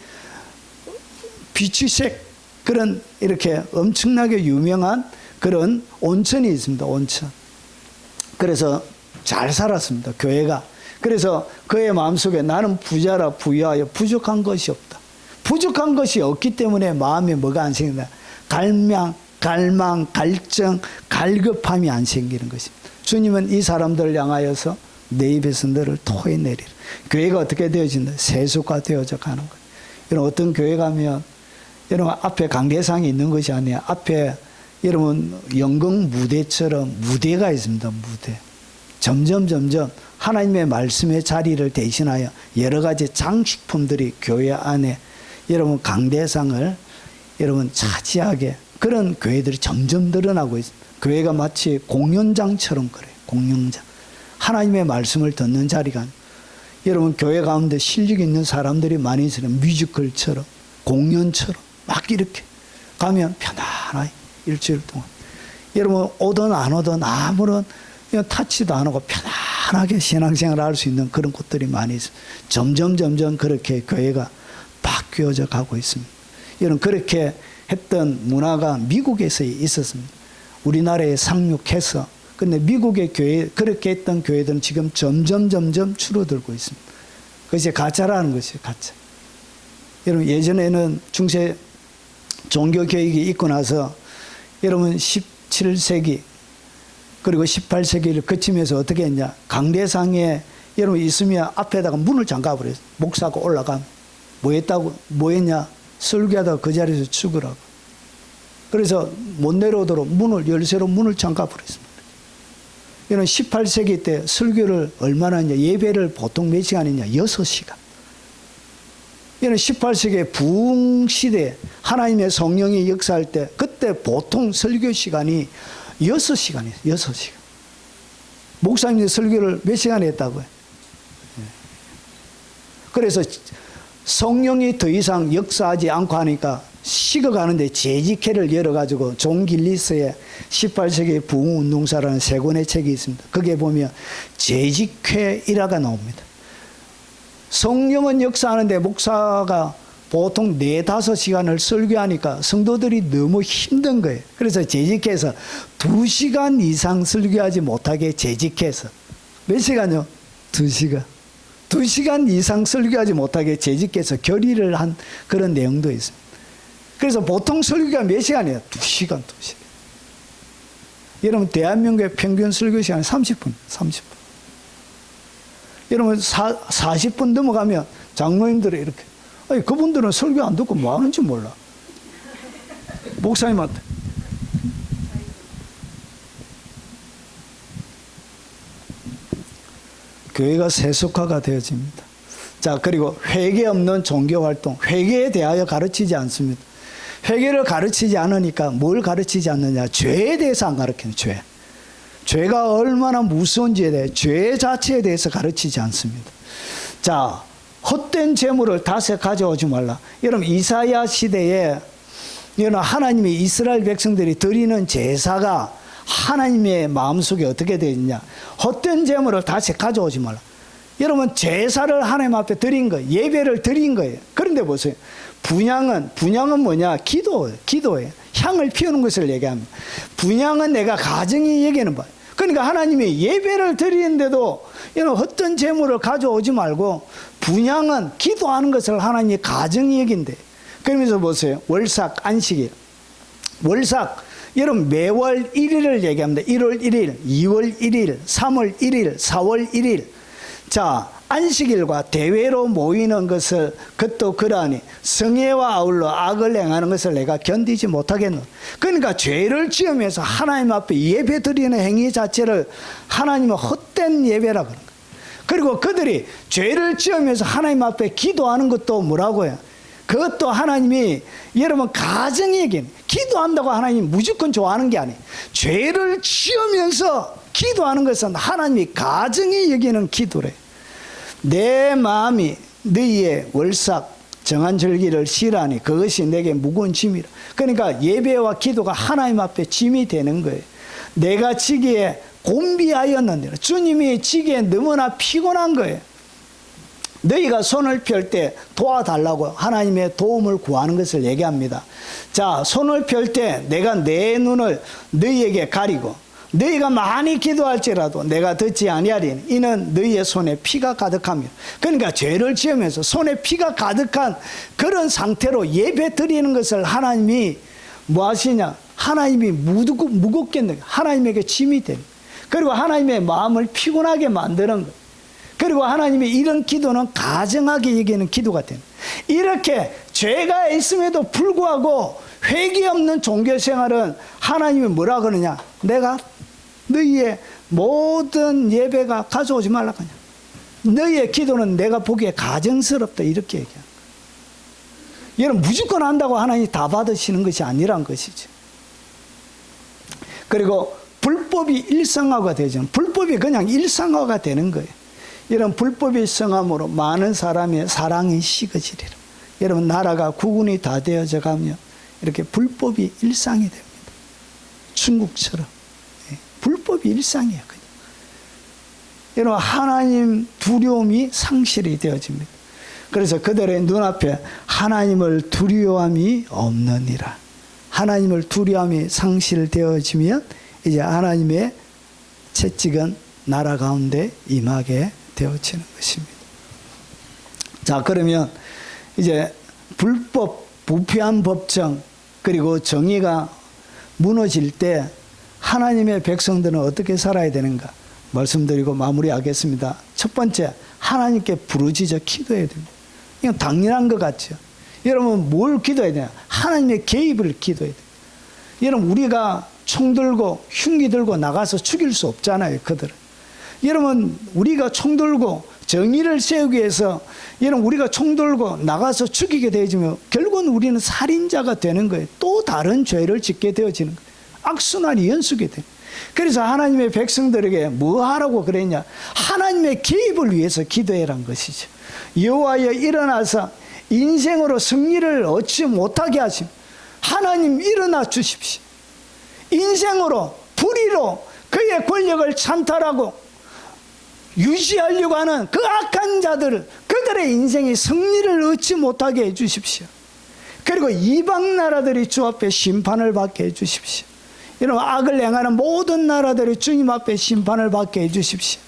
S1: 비추색 그런 이렇게 엄청나게 유명한 그런 온천이 있습니다. 온천. 그래서 잘 살았습니다. 교회가. 그래서 그의 마음속에 나는 부자라 부유하여 부족한 것이 없다. 부족한 것이 없기 때문에 마음에 뭐가 안 생긴다? 갈망, 갈증, 갈급함이 안 생기는 것입니다. 주님은 이 사람들을 향하여서 내 입에서 너를 토해내리라. 교회가 어떻게 되어진다? 세속화되어져 가는 거예요. 여러분 어떤 교회 가면 여러분 앞에 강대상이 있는 것이 아니라 앞에 여러분 연극 무대처럼 무대가 있습니다. 무대. 점점 하나님의 말씀의 자리를 대신하여 여러 가지 장식품들이 교회 안에 여러분 강대상을 여러분 차지하게 그런 교회들이 점점 늘어나고 있습니다. 교회가 마치 공연장처럼 그래요. 공연장. 하나님의 말씀을 듣는 자리가 여러분 교회 가운데 실력 있는 사람들이 많이 있어요. 뮤지컬처럼 공연처럼 막 이렇게 가면 편안하게 일주일 동안 여러분 오든 안 오든 아무런 타치도 안 하고 편안하게 신앙생활을 할 수 있는 그런 곳들이 많이 있어요. 점점 그렇게 교회가 바뀌어져 가고 있습니다. 여러분 그렇게 했던 문화가 미국에서 있었습니다. 우리나라에 상륙해서 근데 미국의 교회 그렇게 했던 교회들은 지금 점점 줄어들고 있습니다. 그것이 가짜라는 것이에요. 가짜. 여러분 예전에는 중세 종교 교육이 있고 나서 여러분 17세기 그리고 18세기를 거치면서 어떻게 했냐? 강대상에 여러분 있으면 앞에다가 문을 잠가버렸어요. 목사가 올라가면 뭐 했냐? 설교하다가 그 자리에서 죽으라고. 그래서 못 내려오도록 열쇠로 문을 잠가버렸습니다. 이런 18세기 때 설교를 얼마나 했냐? 예배를 보통 몇 시간이냐? 6시간. 이런 18세기의 부흥 시대 하나님의 성령이 역사할 때 그때 보통 설교 시간이 6시간이에요. 6시간. 목사님이 설교를 몇 시간 했다고요? 그래서 성령이 더 이상 역사하지 않고 하니까 식어가는데 재직회를 열어가지고 존 길리스의 18세기 부흥운동사라는 세 권의 책이 있습니다. 거기에 보면 재직회 일화가 나옵니다. 성령은 역사하는데 목사가 보통 4-5시간을 설교하니까 성도들이 너무 힘든 거예요. 그래서 재직해서 2시간 이상 설교하지 못하게 재직해서 몇 시간요? 2시간. 2시간 이상 설교하지 못하게 재직해서 결의를 한 그런 내용도 있습니다. 그래서 보통 설교가 몇 시간이에요? 2시간. 여러분 대한민국의 평균 설교 시간이 30분. 여러분 40분 넘어가면 장로님들이 이렇게 아니, 그분들은 설교 안 듣고 뭐 하는지 몰라. 목사님한테. 교회가 세속화가 되어집니다. 자, 그리고 회개 없는 종교활동. 회개에 대하여 가르치지 않습니다. 회개를 가르치지 않으니까 뭘 가르치지 않느냐. 죄에 대해서 안 가르치는 죄. 죄가 얼마나 무서운지에 대해 죄 자체에 대해서 가르치지 않습니다. 자, 헛된 재물을 다시 가져오지 말라. 여러분 이사야 시대에 여러분 하나님이 이스라엘 백성들이 드리는 제사가 하나님의 마음속에 어떻게 되어 있냐. 헛된 재물을 다시 가져오지 말라. 여러분 제사를 하나님 앞에 드린 거예요. 예배를 드린 거예요. 그런데 보세요. 분향은 뭐냐? 기도예요. 향을 피우는 것을 얘기합니다. 분향은 내가 가정이 얘기하는 바예요. 그러니까 하나님이 예배를 드리는데도 이런 어떤 재물을 가져오지 말고 분향은 기도하는 것을 하나님이 가정이 얘긴대. 그러면서 보세요. 월삭, 안식일. 월삭, 여러분 매월 1일을 얘기합니다. 1월 1일, 2월 1일, 3월 1일, 4월 1일. 자, 안식일과 대회로 모이는 것을 그것도 그러하니 성회와 아울러 악을 행하는 것을 내가 견디지 못하겠노. 그러니까 죄를 지으면서 하나님 앞에 예배 드리는 행위 자체를 하나님은 헛된 예배라 그런 거예요. 그리고 그들이 죄를 지으면서 하나님 앞에 기도하는 것도 뭐라고요? 그것도 하나님이 여러분 가정 얘기는 기도한다고 하나님이 무조건 좋아하는 게 아니에요. 죄를 지으면서 기도하는 것은 하나님이 가정이 여기는 기도래. 내 마음이 너희의 월삭 정한 절기를 싫어하니 그것이 내게 무거운 짐이라. 그러니까 예배와 기도가 하나님 앞에 짐이 되는 거예요. 내가 지기에 곤비하였느니라. 주님이 지기에 너무나 피곤한 거예요. 너희가 손을 펼 때 도와달라고 하나님의 도움을 구하는 것을 얘기합니다. 자, 손을 펼 때 내가 내 눈을 너희에게 가리고 너희가 많이 기도할지라도 내가 듣지 아니하리니 이는 너희의 손에 피가 가득하며. 그러니까 죄를 지으면서 손에 피가 가득한 그런 상태로 예배 드리는 것을 하나님이 뭐 하시냐? 하나님이 무겁게 하나님에게 짐이 되는. 그리고 하나님의 마음을 피곤하게 만드는 것. 그리고 하나님이 이런 기도는 가정하게 여기는 기도가 되는. 이렇게 죄가 있음에도 불구하고 회개 없는 종교생활은 하나님이 뭐라 그러냐? 내가 너희의 모든 예배가 가져오지 말라 그냥. 너희의 기도는 내가 보기에 가정스럽다 이렇게 얘기합니다. 여러분 무조건 한다고 하나님이 다 받으시는 것이 아니란 것이죠. 그리고 불법이 일상화가 되죠. 불법이 그냥 일상화가 되는 거예요. 이런 불법이 성함으로 많은 사람의 사랑이 식어지리라. 여러분 나라가 국운이 다 되어져 가며 이렇게 불법이 일상이 됩니다. 중국처럼 불법이 일상이에요. 그냥. 여러분 하나님 두려움이 상실이 되어집니다. 그래서 그들의 눈앞에 하나님을 두려움이 없느니라. 하나님을 두려움이 상실되어지면 이제 하나님의 채찍은 나라 가운데 임하게 되어지는 것입니다. 자, 그러면 이제 불법, 부패한 법정 그리고 정의가 무너질 때 하나님의 백성들은 어떻게 살아야 되는가 말씀드리고 마무리하겠습니다. 첫 번째, 하나님께 부르짖어 기도해야 됩니다. 이건 당연한 것 같죠. 여러분 뭘 기도해야 되냐? 하나님의 개입을 기도해야 돼요. 여러분 우리가 총 들고 흉기 들고 나가서 죽일 수 없잖아요. 그들은. 여러분 우리가 총 들고 정의를 세우기 위해서 여러분 우리가 총 들고 나가서 죽이게 되어지면 결국은 우리는 살인자가 되는 거예요. 또 다른 죄를 짓게 되어지는 거예요. 악순환이 연속이 돼요. 그래서 하나님의 백성들에게 뭐 하라고 그랬냐? 하나님의 개입을 위해서 기도해란 것이죠. 여호와여 일어나서 인생으로 승리를 얻지 못하게 하심. 하나님 일어나 주십시오. 인생으로 불의로 그의 권력을 찬탈하고 유지하려고 하는 그 악한 자들을 그들의 인생이 승리를 얻지 못하게 해주십시오. 그리고 이방 나라들이 주 앞에 심판을 받게 해주십시오. 이런 악을 행하는 모든 나라들이 주님 앞에 심판을 받게 해주십시오.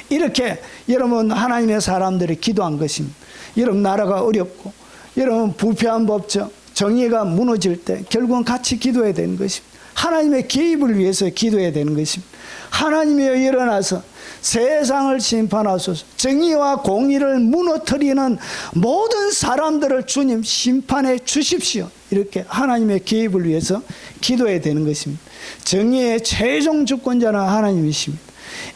S1: 이렇게 여러분 하나님의 사람들이 기도한 것입니다. 여러분 나라가 어렵고 여러분 부패한 법정 정의가 무너질 때 결국은 같이 기도해야 되는 것입니다. 하나님의 개입을 위해서 기도해야 되는 것입니다. 하나님이여 일어나서 세상을 심판하소서. 정의와 공의를 무너뜨리는 모든 사람들을 주님 심판해 주십시오. 이렇게 하나님의 개입을 위해서 기도해야 되는 것입니다. 정의의 최종 주권자는 하나님이십니다.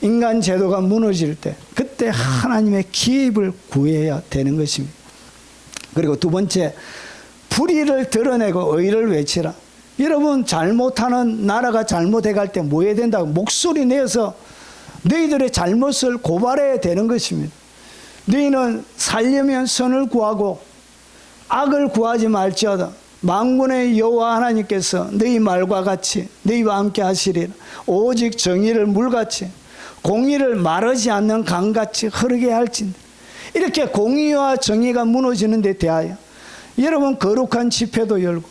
S1: 인간 제도가 무너질 때 그때 하나님의 개입을 구해야 되는 것입니다. 그리고 두 번째, 불의를 드러내고 의를 외치라. 여러분 잘못하는 나라가 잘못해 갈 때 뭐 해야 된다고 목소리 내어서 너희들의 잘못을 고발해야 되는 것입니다. 너희는 살려면 선을 구하고 악을 구하지 말지어다. 만군의 여호와 하나님께서 너희 말과 같이 너희와 함께 하시리라. 오직 정의를 물같이 공의를 마르지 않는 강같이 흐르게 할진대. 이렇게 공의와 정의가 무너지는 데 대하여 여러분 거룩한 집회도 열고,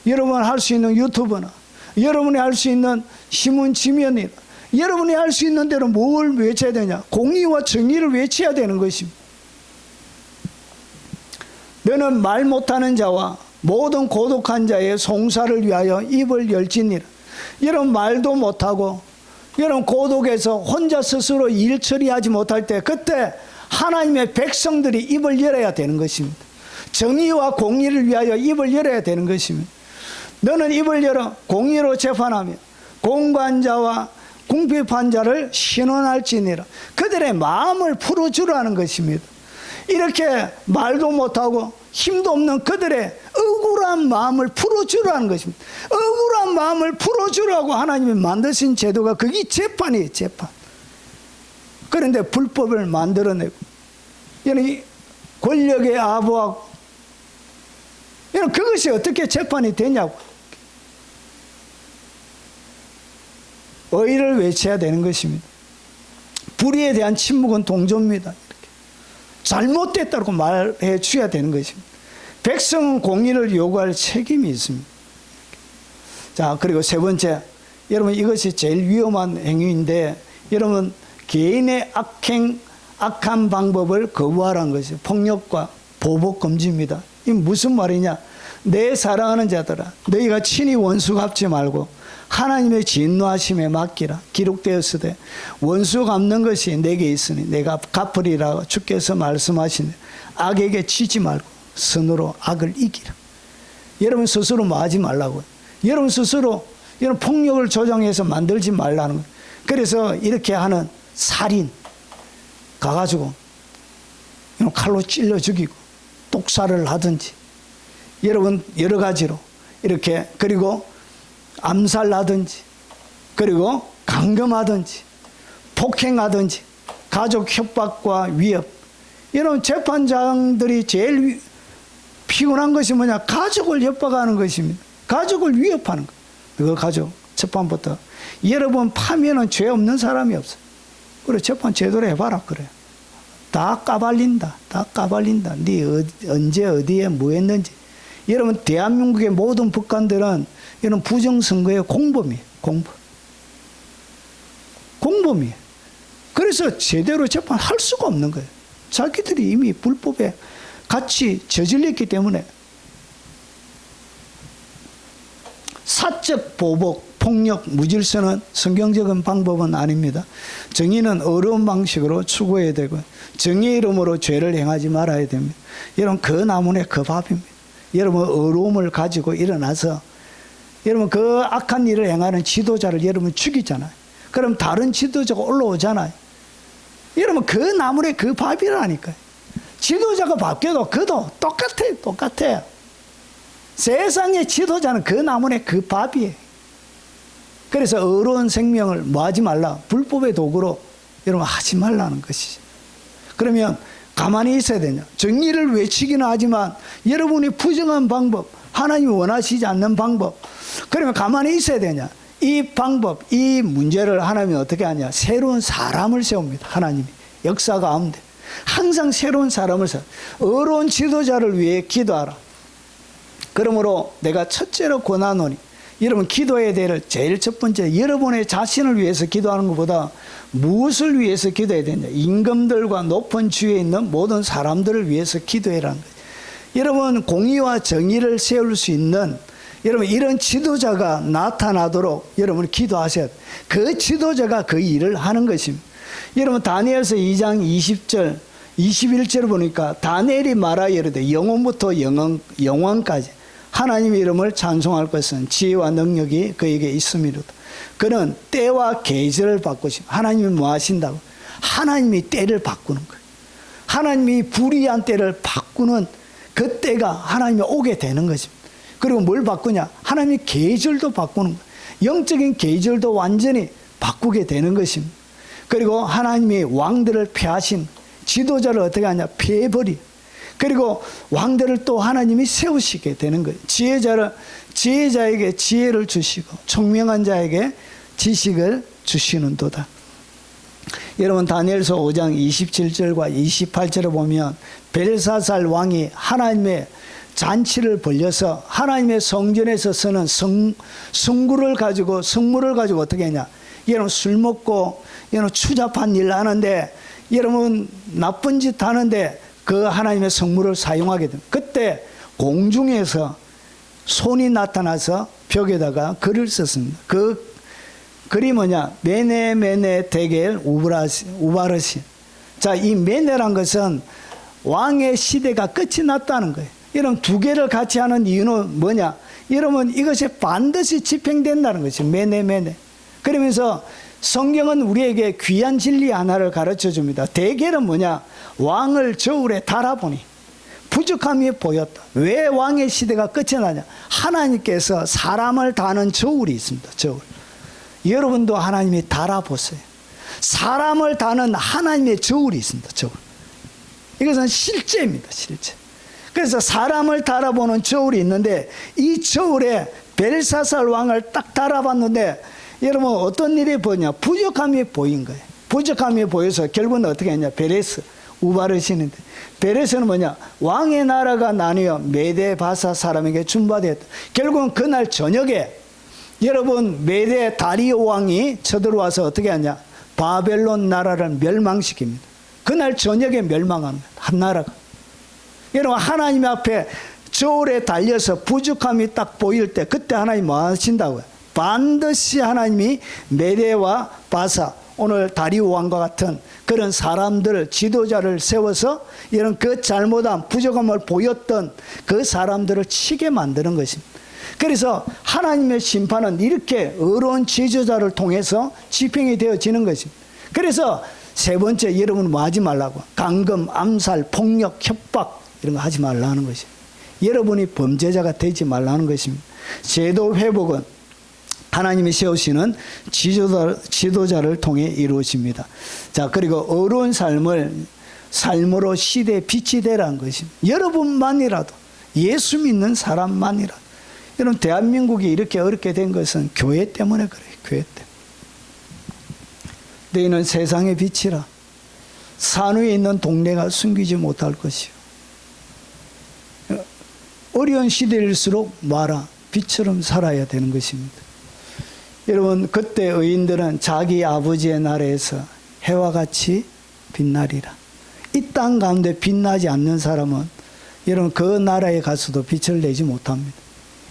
S1: 여러분 할 수 있는 유튜브나, 여러분이 할 수 있는 신문 지면이나, 여러분이 할 수 있는 대로 뭘 외쳐야 되냐? 공의와 정의를 외쳐야 되는 것입니다. 너는 말 못하는 자와 모든 고독한 자의 송사를 위하여 입을 열지니라. 여러분 말도 못하고, 여러분 고독해서 혼자 스스로 일 처리하지 못할 때, 그때 하나님의 백성들이 입을 열어야 되는 것입니다. 정의와 공의를 위하여 입을 열어야 되는 것입니다. 너는 입을 열어 공의로 재판하며 공관자와 궁핍한 자를 신원할지니라. 그들의 마음을 풀어주라는 것입니다. 이렇게 말도 못하고 힘도 없는 그들의 억울한 마음을 풀어주라는 것입니다. 억울한 마음을 풀어주라고 하나님이 만드신 제도가 그게 재판이에요. 재판. 그런데 불법을 만들어내고, 이 권력의 아부하고, 그것이 어떻게 재판이 되냐고. 의를 외쳐야 되는 것입니다. 불의에 대한 침묵은 동조입니다. 이렇게 잘못됐다고 말해 줘야 되는 것입니다. 백성은 공의를 요구할 책임이 있습니다. 자, 그리고 세 번째, 여러분 이것이 제일 위험한 행위인데, 여러분 개인의 악한 방법을 거부하라는 것이 폭력과 보복 금지입니다. 이 무슨 말이냐? 내 사랑하는 자들아, 너희가 친히 원수 갚지 말고 하나님의 진노하심에 맡기라. 기록되었으되 원수 갚는 것이 내게 있으니 내가 갚으리라 주께서 말씀하시네. 악에게 치지 말고 선으로 악을 이기라. 여러분 스스로 뭐 하지 말라고요. 여러분 스스로 이런 폭력을 조장해서 만들지 말라는 거예요. 그래서 이렇게 하는 살인 가가지고 칼로 찔러 죽이고 독살을 하든지, 여러분 여러 가지로 이렇게, 그리고 암살하든지, 그리고 감금하든지, 폭행하든지, 가족 협박과 위협. 여러분 재판장들이 제일 피곤한 것이 뭐냐? 가족을 협박하는 것입니다. 가족을 위협하는 것. 그거 가족 재판부터. 여러분 파면은 죄 없는 사람이 없어요. 그래 재판 제대로 해봐라 그래. 다 까발린다. 다 까발린다. 네 언제 어디에 뭐 했는지. 여러분 대한민국의 모든 법관들은 이런 부정선거의 공범이에요. 공범이에요. 그래서 제대로 재판할 수가 없는 거예요. 자기들이 이미 불법에 같이 저질렀기 때문에. 사적 보복, 폭력, 무질서는 성경적인 방법은 아닙니다. 정의는 어려운 방식으로 추구해야 되고, 정의의 이름으로 죄를 행하지 말아야 됩니다. 여러분 그 나무의 그 밥입니다. 여러분 어려움을 가지고 일어나서 여러분 그 악한 일을 행하는 지도자를 여러분 죽이잖아요. 그럼 다른 지도자가 올라오잖아요. 여러분 그 나무의 그 밥이라니까요. 지도자가 바뀌어도 그도 똑같아요. 세상의 지도자는 그 나무의 그 밥이에요. 그래서 어려운 생명을 뭐 하지 말라. 불법의 도구로 여러분 하지 말라는 것이죠. 그러면 가만히 있어야 되냐? 정의를 외치기는 하지만 여러분이 부정한 방법, 하나님이 원하시지 않는 방법, 그러면 가만히 있어야 되냐? 이 방법, 이 문제를 하나님이 어떻게 하냐? 새로운 사람을 세웁니다. 하나님이 역사 가운데 항상 새로운 사람을 세워. 어려운 지도자를 위해 기도하라. 그러므로 내가 첫째로 권하노니, 여러분 기도해야 될 제일 첫 번째, 여러분의 자신을 위해서 기도하는 것보다 무엇을 위해서 기도해야 되냐? 임금들과 높은 주위에 있는 모든 사람들을 위해서 기도해라는 거예요. 여러분 공의와 정의를 세울 수 있는 여러분 이런 지도자가 나타나도록 여러분 기도하셔야 돼요. 그 지도자가 그 일을 하는 것입니다. 여러분 다니엘서 2장 20절 21절 보니까 다니엘이 말하여 이르되 영원부터 영원까지 하나님의 이름을 찬송할 것은 지혜와 능력이 그에게 있음이로다. 그는 때와 계절을 바꾸시고, 하나님이 뭐 하신다고? 하나님이 때를 바꾸는 거예요. 하나님이 불의한 때를 바꾸는 그 때가 하나님이 오게 되는 것입니다. 그리고 뭘 바꾸냐? 하나님이 계절도 바꾸는 거예요. 영적인 계절도 완전히 바꾸게 되는 것입니다. 그리고 하나님이 왕들을 폐하신 지도자를 어떻게 하냐? 폐해버리. 그리고 왕들을 또 하나님이 세우시게 되는 거예요. 지혜자에게 지혜를 주시고 총명한 자에게 지식을 주시는도다. 여러분 다니엘서 5장 27절과 28절을 보면 벨사살 왕이 하나님의 잔치를 벌려서 하나님의 성전에서 쓰는 성물을 가지고 어떻게 했냐? 여러분 술 먹고 여러분 추잡한 일 하는데 여러분 나쁜 짓 하는데 그 하나님의 성물을 사용하게 됩니다. 그때 공중에서 손이 나타나서 벽에다가 글을 썼습니다. 그 글이 뭐냐? 메네 데겔 우바르시. 자, 이 메네란 것은 왕의 시대가 끝이 났다는 거예요. 여러분 두 개를 같이 하는 이유는 뭐냐? 여러분 이것이 반드시 집행된다는 것이죠. 메네. 그러면서 성경은 우리에게 귀한 진리 하나를 가르쳐 줍니다. 데겔은 뭐냐? 왕을 저울에 달아보니 부족함이 보였다. 왜 왕의 시대가 끝이 나냐? 하나님께서 사람을 다는 저울이 있습니다. 저울. 여러분도 하나님이 달아보세요. 사람을 다는 하나님의 저울이 있습니다. 저울. 이것은 실제입니다. 실제. 그래서 사람을 달아보는 저울이 있는데 이 저울에 벨사살 왕을 딱 달아봤는데 여러분 어떤 일이 보냐? 부족함이 보인 거예요. 부족함이 보여서 결국은 어떻게 했냐? 베레스 우바르시는데 베레스는 뭐냐? 왕의 나라가 나뉘어 메데 바사 사람에게 준바되었다. 결국은 그날 저녁에 여러분 메데 다리오 왕이 쳐들어와서 어떻게 하냐? 바벨론 나라를 멸망시킵니다. 그날 저녁에 멸망하는 거예요. 한 나라가. 여러분 하나님 앞에 저울에 달려서 부족함이 딱 보일 때 그때 하나님 뭐 하신다고요? 반드시 하나님이 메데와 바사 오늘 다리오 왕과 같은 그런 사람들 지도자를 세워서 이런 그 잘못한 부족함을 보였던 그 사람들을 치게 만드는 것입니다. 그래서 하나님의 심판은 이렇게 의로운 지도자를 통해서 집행이 되어지는 것입니다. 그래서 세 번째 여러분 뭐 하지 말라고? 강금, 암살, 폭력, 협박 이런 거 하지 말라는 것입니다. 여러분이 범죄자가 되지 말라는 것입니다. 제도 회복은 하나님이 세우시는 지도자를 통해 이루어집니다. 자, 그리고 어려운 삶으로 시대에 빛이 되라는 것입니다. 여러분만이라도 예수 믿는 사람만이라도 여러분 대한민국이 이렇게 어렵게 된 것은 교회 때문에 그래요. 교회 때문에. 너희는 세상의 빛이라 산 위에 있는 동네가 숨기지 못할 것이요. 어려운 시대일수록 마라 빛처럼 살아야 되는 것입니다. 여러분 그때 의인들은 자기 아버지의 나라에서 해와 같이 빛나리라. 이 땅 가운데 빛나지 않는 사람은 여러분 그 나라에 가서도 빛을 내지 못합니다.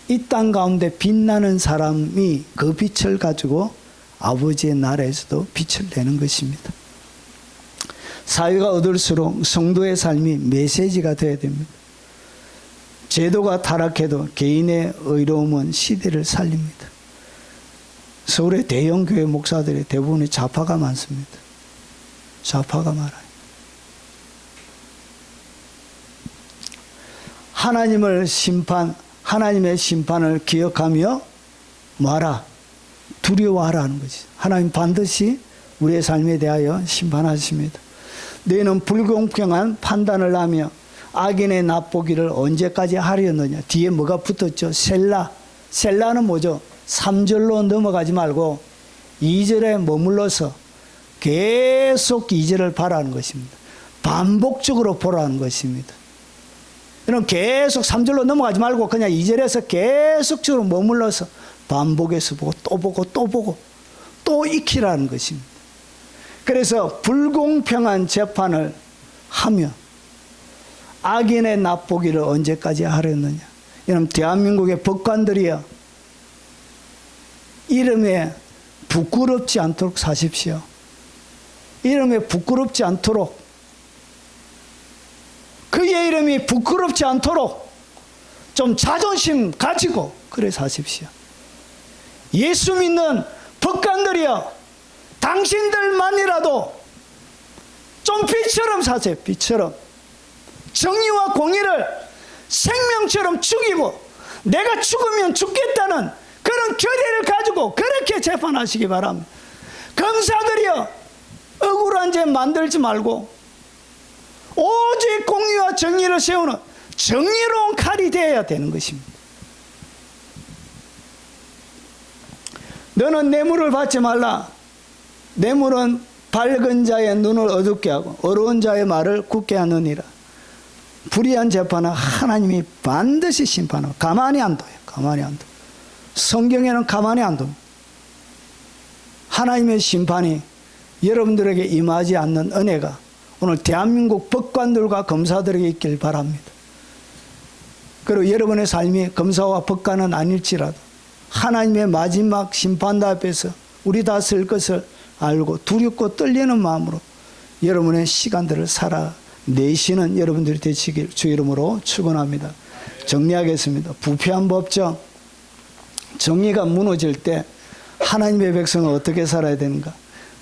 S1: 이 땅 가운데 빛나는 사람이 그 빛을 가지고 아버지의 나라에서도 빛을 내는 것입니다. 사회가 어둘수록 성도의 삶이 메시지가 되어야 됩니다. 제도가 타락해도 개인의 의로움은 시대를 살립니다. 서울의 대형 교회 목사들이 대부분이 좌파가 많습니다. 좌파가 많아요. 하나님의 심판을 기억하며 뭐하라? 두려워하라는 거지. 하나님 반드시 우리의 삶에 대하여 심판하십니다. 너희는 불공평한 판단을 하며 악인의 납보기를 언제까지 하려느냐. 뒤에 뭐가 붙었죠? 셀라는 뭐죠? 3절로 넘어가지 말고 2절에 머물러서 계속 2절을 바라는 것입니다. 반복적으로 보라는 것입니다. 여러분 계속 3절로 넘어가지 말고 그냥 2절에서 계속적으로 머물러서 반복해서 보고 또 보고 또 보고 또 익히라는 것입니다. 그래서 불공평한 재판을 하며 악인의 납보기를 언제까지 하려느냐. 여러분 대한민국의 법관들이여 이름에 부끄럽지 않도록 사십시오. 이름에 부끄럽지 않도록 그의 이름이 부끄럽지 않도록 좀 자존심 가지고 그래 사십시오. 예수 믿는 법관들이여 당신들만이라도 좀 빛처럼 사세요. 빛처럼 정의와 공의를 생명처럼 죽이고 내가 죽으면 죽겠다는 그런 결의를 가지고 그렇게 재판하시기 바랍니다. 검사들이여 억울한 죄 만들지 말고 오직 공의와 정의를 세우는 정의로운 칼이 되어야 되는 것입니다. 너는 뇌물을 받지 말라. 뇌물은 밝은 자의 눈을 어둡게 하고 어려운 자의 말을 굳게 하느니라. 불의한 재판은 하나님이 반드시 심판하고 가만히 안 둬요. 가만히 안 둬. 성경에는 가만히 안 둡니다. 하나님의 심판이 여러분들에게 임하지 않는 은혜가 오늘 대한민국 법관들과 검사들에게 있길 바랍니다. 그리고 여러분의 삶이 검사와 법관은 아닐지라도 하나님의 마지막 심판대 앞에서 우리 다 설 것을 알고 두렵고 떨리는 마음으로 여러분의 시간들을 살아내시는 여러분들이 되시길 주 이름으로 축원합니다. 정리하겠습니다. 부패한 법정, 정의가 무너질 때 하나님의 백성은 어떻게 살아야 되는가?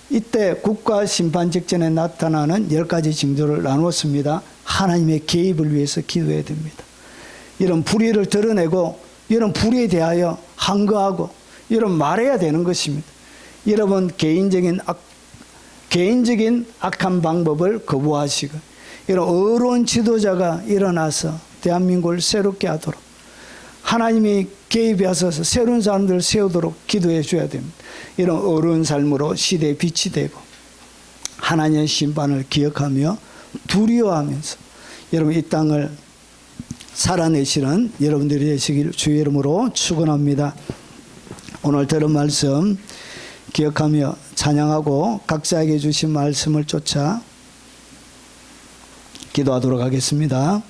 S1: 이때 국가 심판 직전에 나타나는 10가지 징조를 나누었습니다. 하나님의 개입을 위해서 기도해야 됩니다. 이런 불의를 드러내고 이런 불의에 대하여 항거하고 이런 말해야 되는 것입니다. 여러분 개인적인 악한 방법을 거부하시고 이런 어려운 지도자가 일어나서 대한민국을 새롭게 하도록 하나님이 개입하셔서 새로운 사람들을 세우도록 기도해 줘야 됩니다. 이런 어려운 삶으로 시대에 빛이 되고 하나님의 심판을 기억하며 두려워하면서 여러분 이 땅을 살아내시는 여러분들이 되시길 주의 이름으로 축원합니다. 오늘 들은 말씀 기억하며 찬양하고 각자에게 주신 말씀을 쫓아 기도하도록 하겠습니다.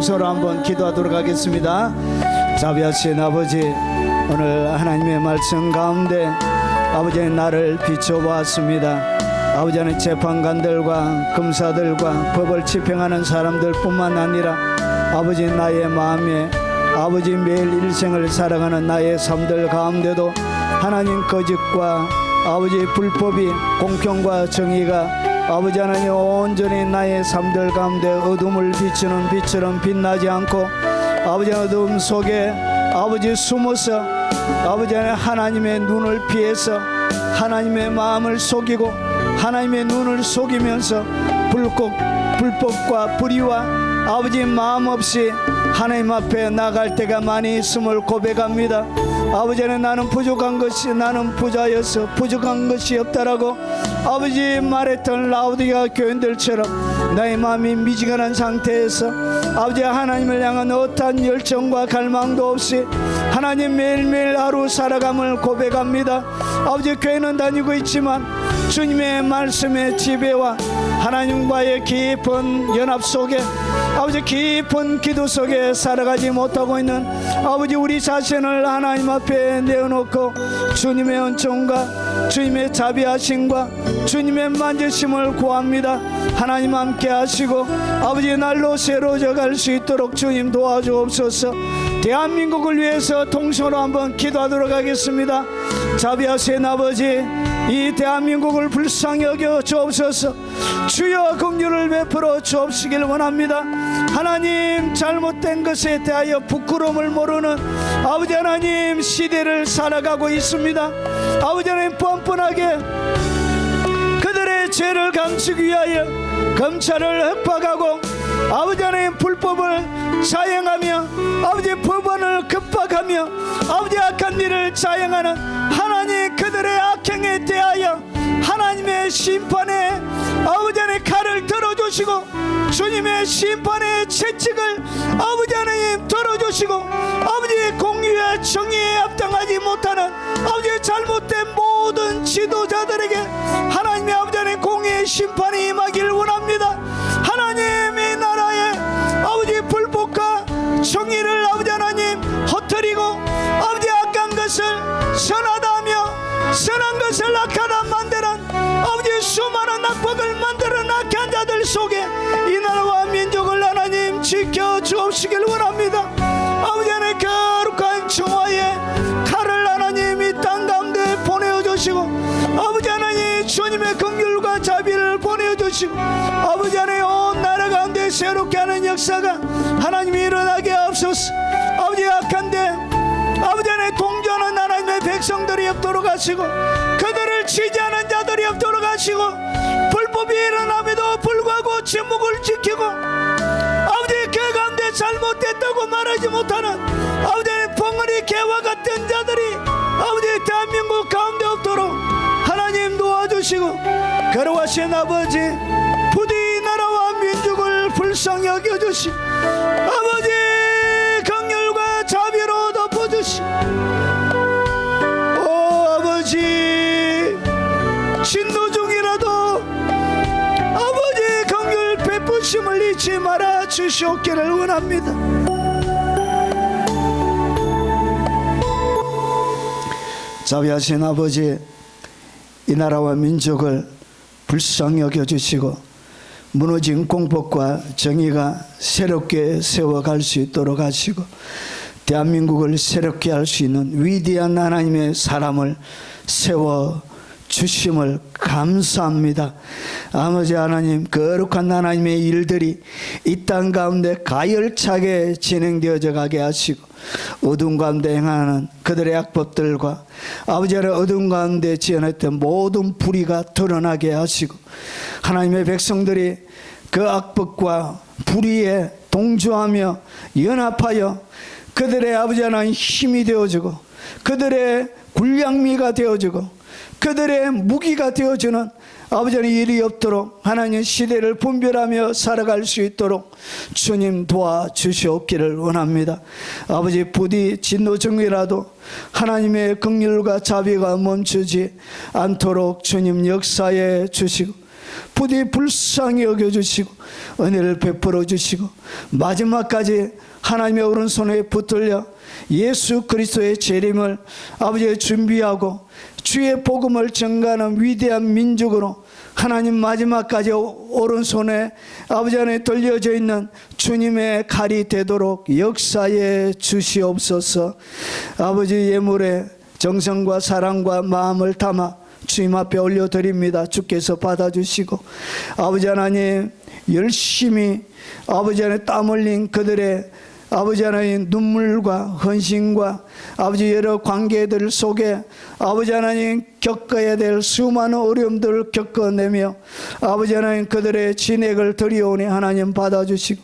S1: 서로 한번 기도하도록 하겠습니다. 자비하신 아버지, 오늘 하나님의 말씀 가운데 아버지 나를 비춰보았습니다. 아버지 하나님 재판관들과 검사들과 법을 집행하는 사람들뿐만 아니라 아버지 나의 마음에 아버지 매일 일생을 살아가는 나의 삶들 가운데도 하나님 거짓과 아버지 불법이 공평과 정의가 아버지 하나님 온전히 나의 삶들 가운데 어둠을 비추는 빛처럼 빛나지 않고 아버지 어둠 속에 아버지 숨어서 아버지 하나님의 눈을 피해서 하나님의 마음을 속이고 하나님의 눈을 속이면서 불법과 불의와 아버지 마음 없이 하나님 앞에 나갈 때가 많이 있음을 고백합니다. 아버지는 나는 부족한 것이 나는 부자여서 부족한 것이 없다라고 아버지 말했던 라우디가 교인들처럼 나의 마음이 미지근한 상태에서 아버지 하나님을 향한 어떠한 열정과 갈망도 없이 하나님 매일매일 하루 살아감을 고백합니다. 아버지 교회는 다니고 있지만 주님의 말씀의 지배와 하나님과의 깊은 연합 속에 아버지 깊은 기도 속에 살아가지 못하고 있는 아버지 우리 자신을 하나님 앞에 내어놓고 주님의 은총과 주님의 자비하심과 주님의 만지심을 구합니다. 하나님 함께 하시고 아버지 날로 새로워져 갈 수 있도록 주님 도와주옵소서. 대한민국을 위해서 통성으로 한번 기도하도록 하겠습니다. 자비하신 아버지 이 대한민국을 불쌍히 여겨 주옵소서. 주여 긍휼을 베풀어 주옵시길 원합니다. 하나님 잘못된 것에 대하여 부끄러움을 모르는 아버지 하나님 시대를 살아가고 있습니다. 아버지 하나님 뻔뻔하게 그들의 죄를 감추기 위하여 검찰을 협박하고 아버지 하나님 불법을 자행하며 아버지 법원을 급박하며 아버지 악한 일을 자행하는 하나님 그들의 악행에 대하여 하나님의 심판에 아버지 하나님 칼을 들어주시고 주님의 심판의 채찍을 아버지 하나님 들어주시고 아버지 공의와 정의에 합당하지 못하는 아버지 잘못된 모든 지도자들에게 하나님의 아버지 하나님 공의의 심판이 임하길 원합니다. 하나님 이 나라의 아버지 불법과 정의를 아버지 하나님 헛뜨리고 아버지 악한 것을 선하다며 선한 것을 악하다 만드는 아버지 수많은 악법을 만드는 악한 자들 속에 이 나라와 민족을 하나님 지켜 주옵시길 원합니다. 아버지 하나님 거룩한 정화의 칼을 하나님 이 땅 가운데 보내어 주시고 아버지 하나님 주님의 긍휼과 자비를 보내어 주시고 아버지 하나님 온 나라 가운데 새롭게 하는 역사가 하나님이 일어나게 하옵소서. 아버지 악한데 아버지 하나님 동조하는 하나님의 백성들이 없도록 하시고 그들을 지지하는 자들이 없도록 하시고 불법이 일어남에도 불구하고 침묵을 지키고 아버지 그 가운데 잘못됐다고 말하지 못하는 아버지 하나님 벙어리 개와 같은 자들이 아버지 대한민국 가운데 없도록 하나님 도와주시고 거룩하신 아버지 부디 나라와 민족을 불쌍히 여겨주시고 아버지 긍휼과 자비로 덮어주시고 오 아버지 진노 중이라도 아버지 긍휼 베푸심을 잊지 말아 주시옵기를 원합니다. 자비하신 아버지 이 나라와 민족을 불쌍히 여겨주시고 무너진 공법과 정의가 새롭게 세워갈 수 있도록 하시고 대한민국을 새롭게 할 수 있는 위대한 하나님의 사람을 세워주심을 감사합니다. 아버지 하나님 거룩한 하나님의 일들이 이 땅 가운데 가열차게 진행되어져 가게 하시고 어둠 가운데 행하는 그들의 악법들과 아버지 하나님 어둠 가운데 지어냈던 모든 불의가 드러나게 하시고 하나님의 백성들이 그 악법과 불의에 동조하며 연합하여 그들의 아버지 하나님 힘이 되어주고 그들의 군량미가 되어주고 그들의 무기가 되어주는 아버지 하나님 일이 없도록 하나님 시대를 분별하며 살아갈 수 있도록 주님 도와주시옵기를 원합니다. 아버지 부디 진노 중이라도 하나님의 긍휼과 자비가 멈추지 않도록 주님 역사해 주시고 부디 불쌍히 여겨주시고 은혜를 베풀어 주시고 마지막까지 하나님의 오른손에 붙들려 예수 그리스도의 재림을 아버지의 준비하고 주의 복음을 전가하는 위대한 민족으로 하나님 마지막까지 오른손에 아버지 안에 돌려져 있는 주님의 칼이 되도록 역사해 주시옵소서. 아버지 예물에 정성과 사랑과 마음을 담아 주님 앞에 올려드립니다. 주께서 받아주시고 아버지 하나님 열심히 아버지 안에 땀 흘린 그들의 아버지 하나님 눈물과 헌신과 아버지 여러 관계들 속에 아버지 하나님 겪어야 될 수많은 어려움들을 겪어내며 아버지 하나님 그들의 진액을 드리오니 하나님 받아주시고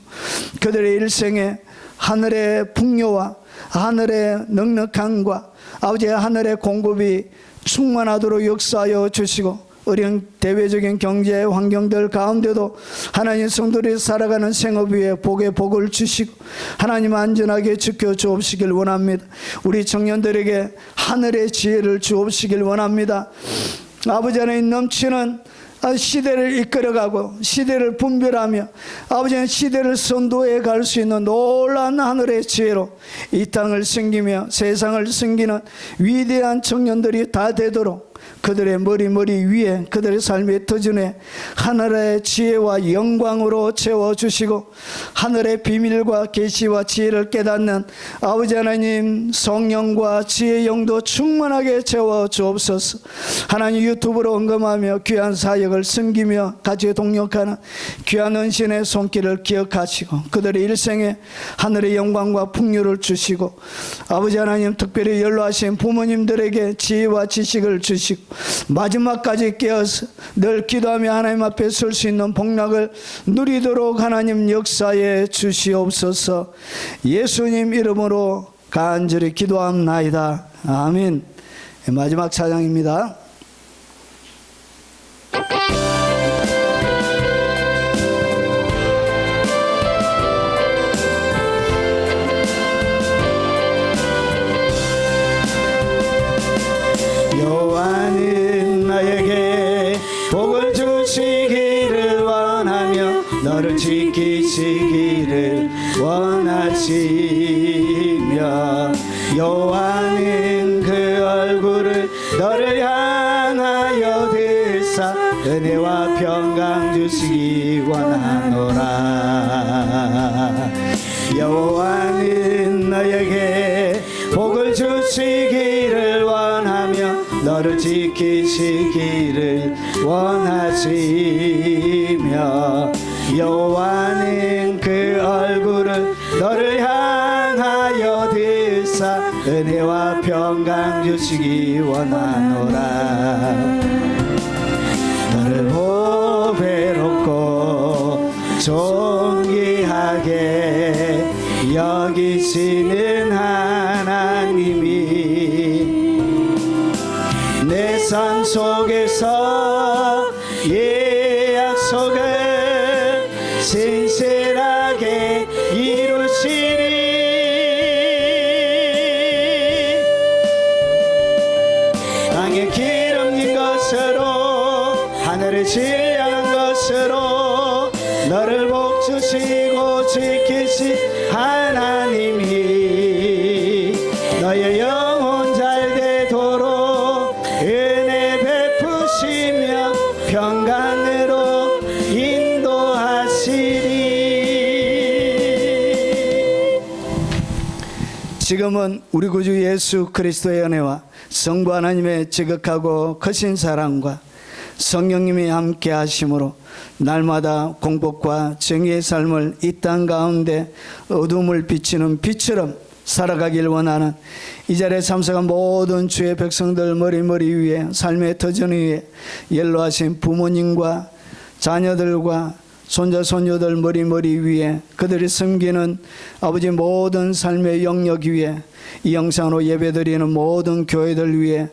S1: 그들의 일생에 하늘의 풍요와 하늘의 넉넉함과 아버지 하늘의 공급이 충만하도록 역사하여 주시고 어려운 대외적인 경제 환경들 가운데도 하나님 성도들이 살아가는 생업 위에 복의 복을 주시고 하나님 안전하게 지켜 주옵시길 원합니다. 우리 청년들에게 하늘의 지혜를 주옵시길 원합니다. 아버지 하나님 넘치는 시대를 이끌어가고 시대를 분별하며 아버지는 시대를 선도해 갈 수 있는 놀라운 하늘의 지혜로 이 땅을 섬기며 세상을 섬기는 위대한 청년들이 다 되도록 그들의 머리 위에 그들의 삶의 터전에 하늘의 지혜와 영광으로 채워주시고 하늘의 비밀과 계시와 지혜를 깨닫는 아버지 하나님 성령과 지혜의 영도 충만하게 채워주옵소서. 하나님 유튜브로 언급하며 귀한 사역을 섬기며 같이 동역하는 귀한 은신의 손길을 기억하시고 그들의 일생에 하늘의 영광과 풍요를 주시고 아버지 하나님 특별히 연로하신 부모님들에게 지혜와 지식을 주시고 마지막까지 깨어서 늘 기도하며 하나님 앞에 설 수 있는 복락을 누리도록 하나님 역사해 주시옵소서. 예수님 이름으로 간절히 기도합나이다. 아멘. 마지막 찬양입니다. 여호와는 나에게 복을 주시기를 원하며 너를 지키시기를 원하시며 여호와는 그 얼굴을 너를 향하여 들사 은혜와 평강 주시기 원하노라. 여호와는 너에게 복을 주시기를 원하며 너를 지키시기를 원하시며 여호와는 그 얼굴을 너를 향하여 들사 은혜와 평강 주시기 원하노라. 너를 보배롭고 존귀하게 여기시는 하나님이 내 삶 속에서 약속을 신실하게 이루시리. 땅에 기름진 것으로 하늘을 질량한 것으로 너를 복주시고 지키시 하나님이 너의 영혼 잘 되도록 은혜 베푸시며 평강으로 인도하시리. 지금은 우리 구주 예수 그리스도의 은혜와 성부 하나님의 지극하고 크신 사랑과 성령님이 함께 하심으로 날마다 공복과 정의의 삶을 이 땅 가운데 어둠을 비치는 빛처럼 살아가길 원하는 이 자리에 참석한 모든 주의 백성들 머리 위에 삶의 터전 위에 연로하신 부모님과 자녀들과 손자 손녀들 머리 위에 그들이 섬기는 아버지 모든 삶의 영역 위에 이 영상으로 예배드리는 모든 교회들 위에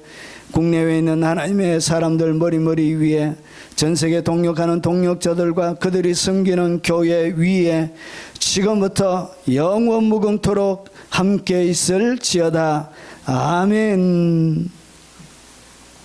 S1: 국내외에 있는 하나님의 사람들 머리 위에 전세계 동역하는 동역자들과 그들이 섬기는 교회 위에 지금부터 영원 무궁토록 함께 있을지어다. 아멘.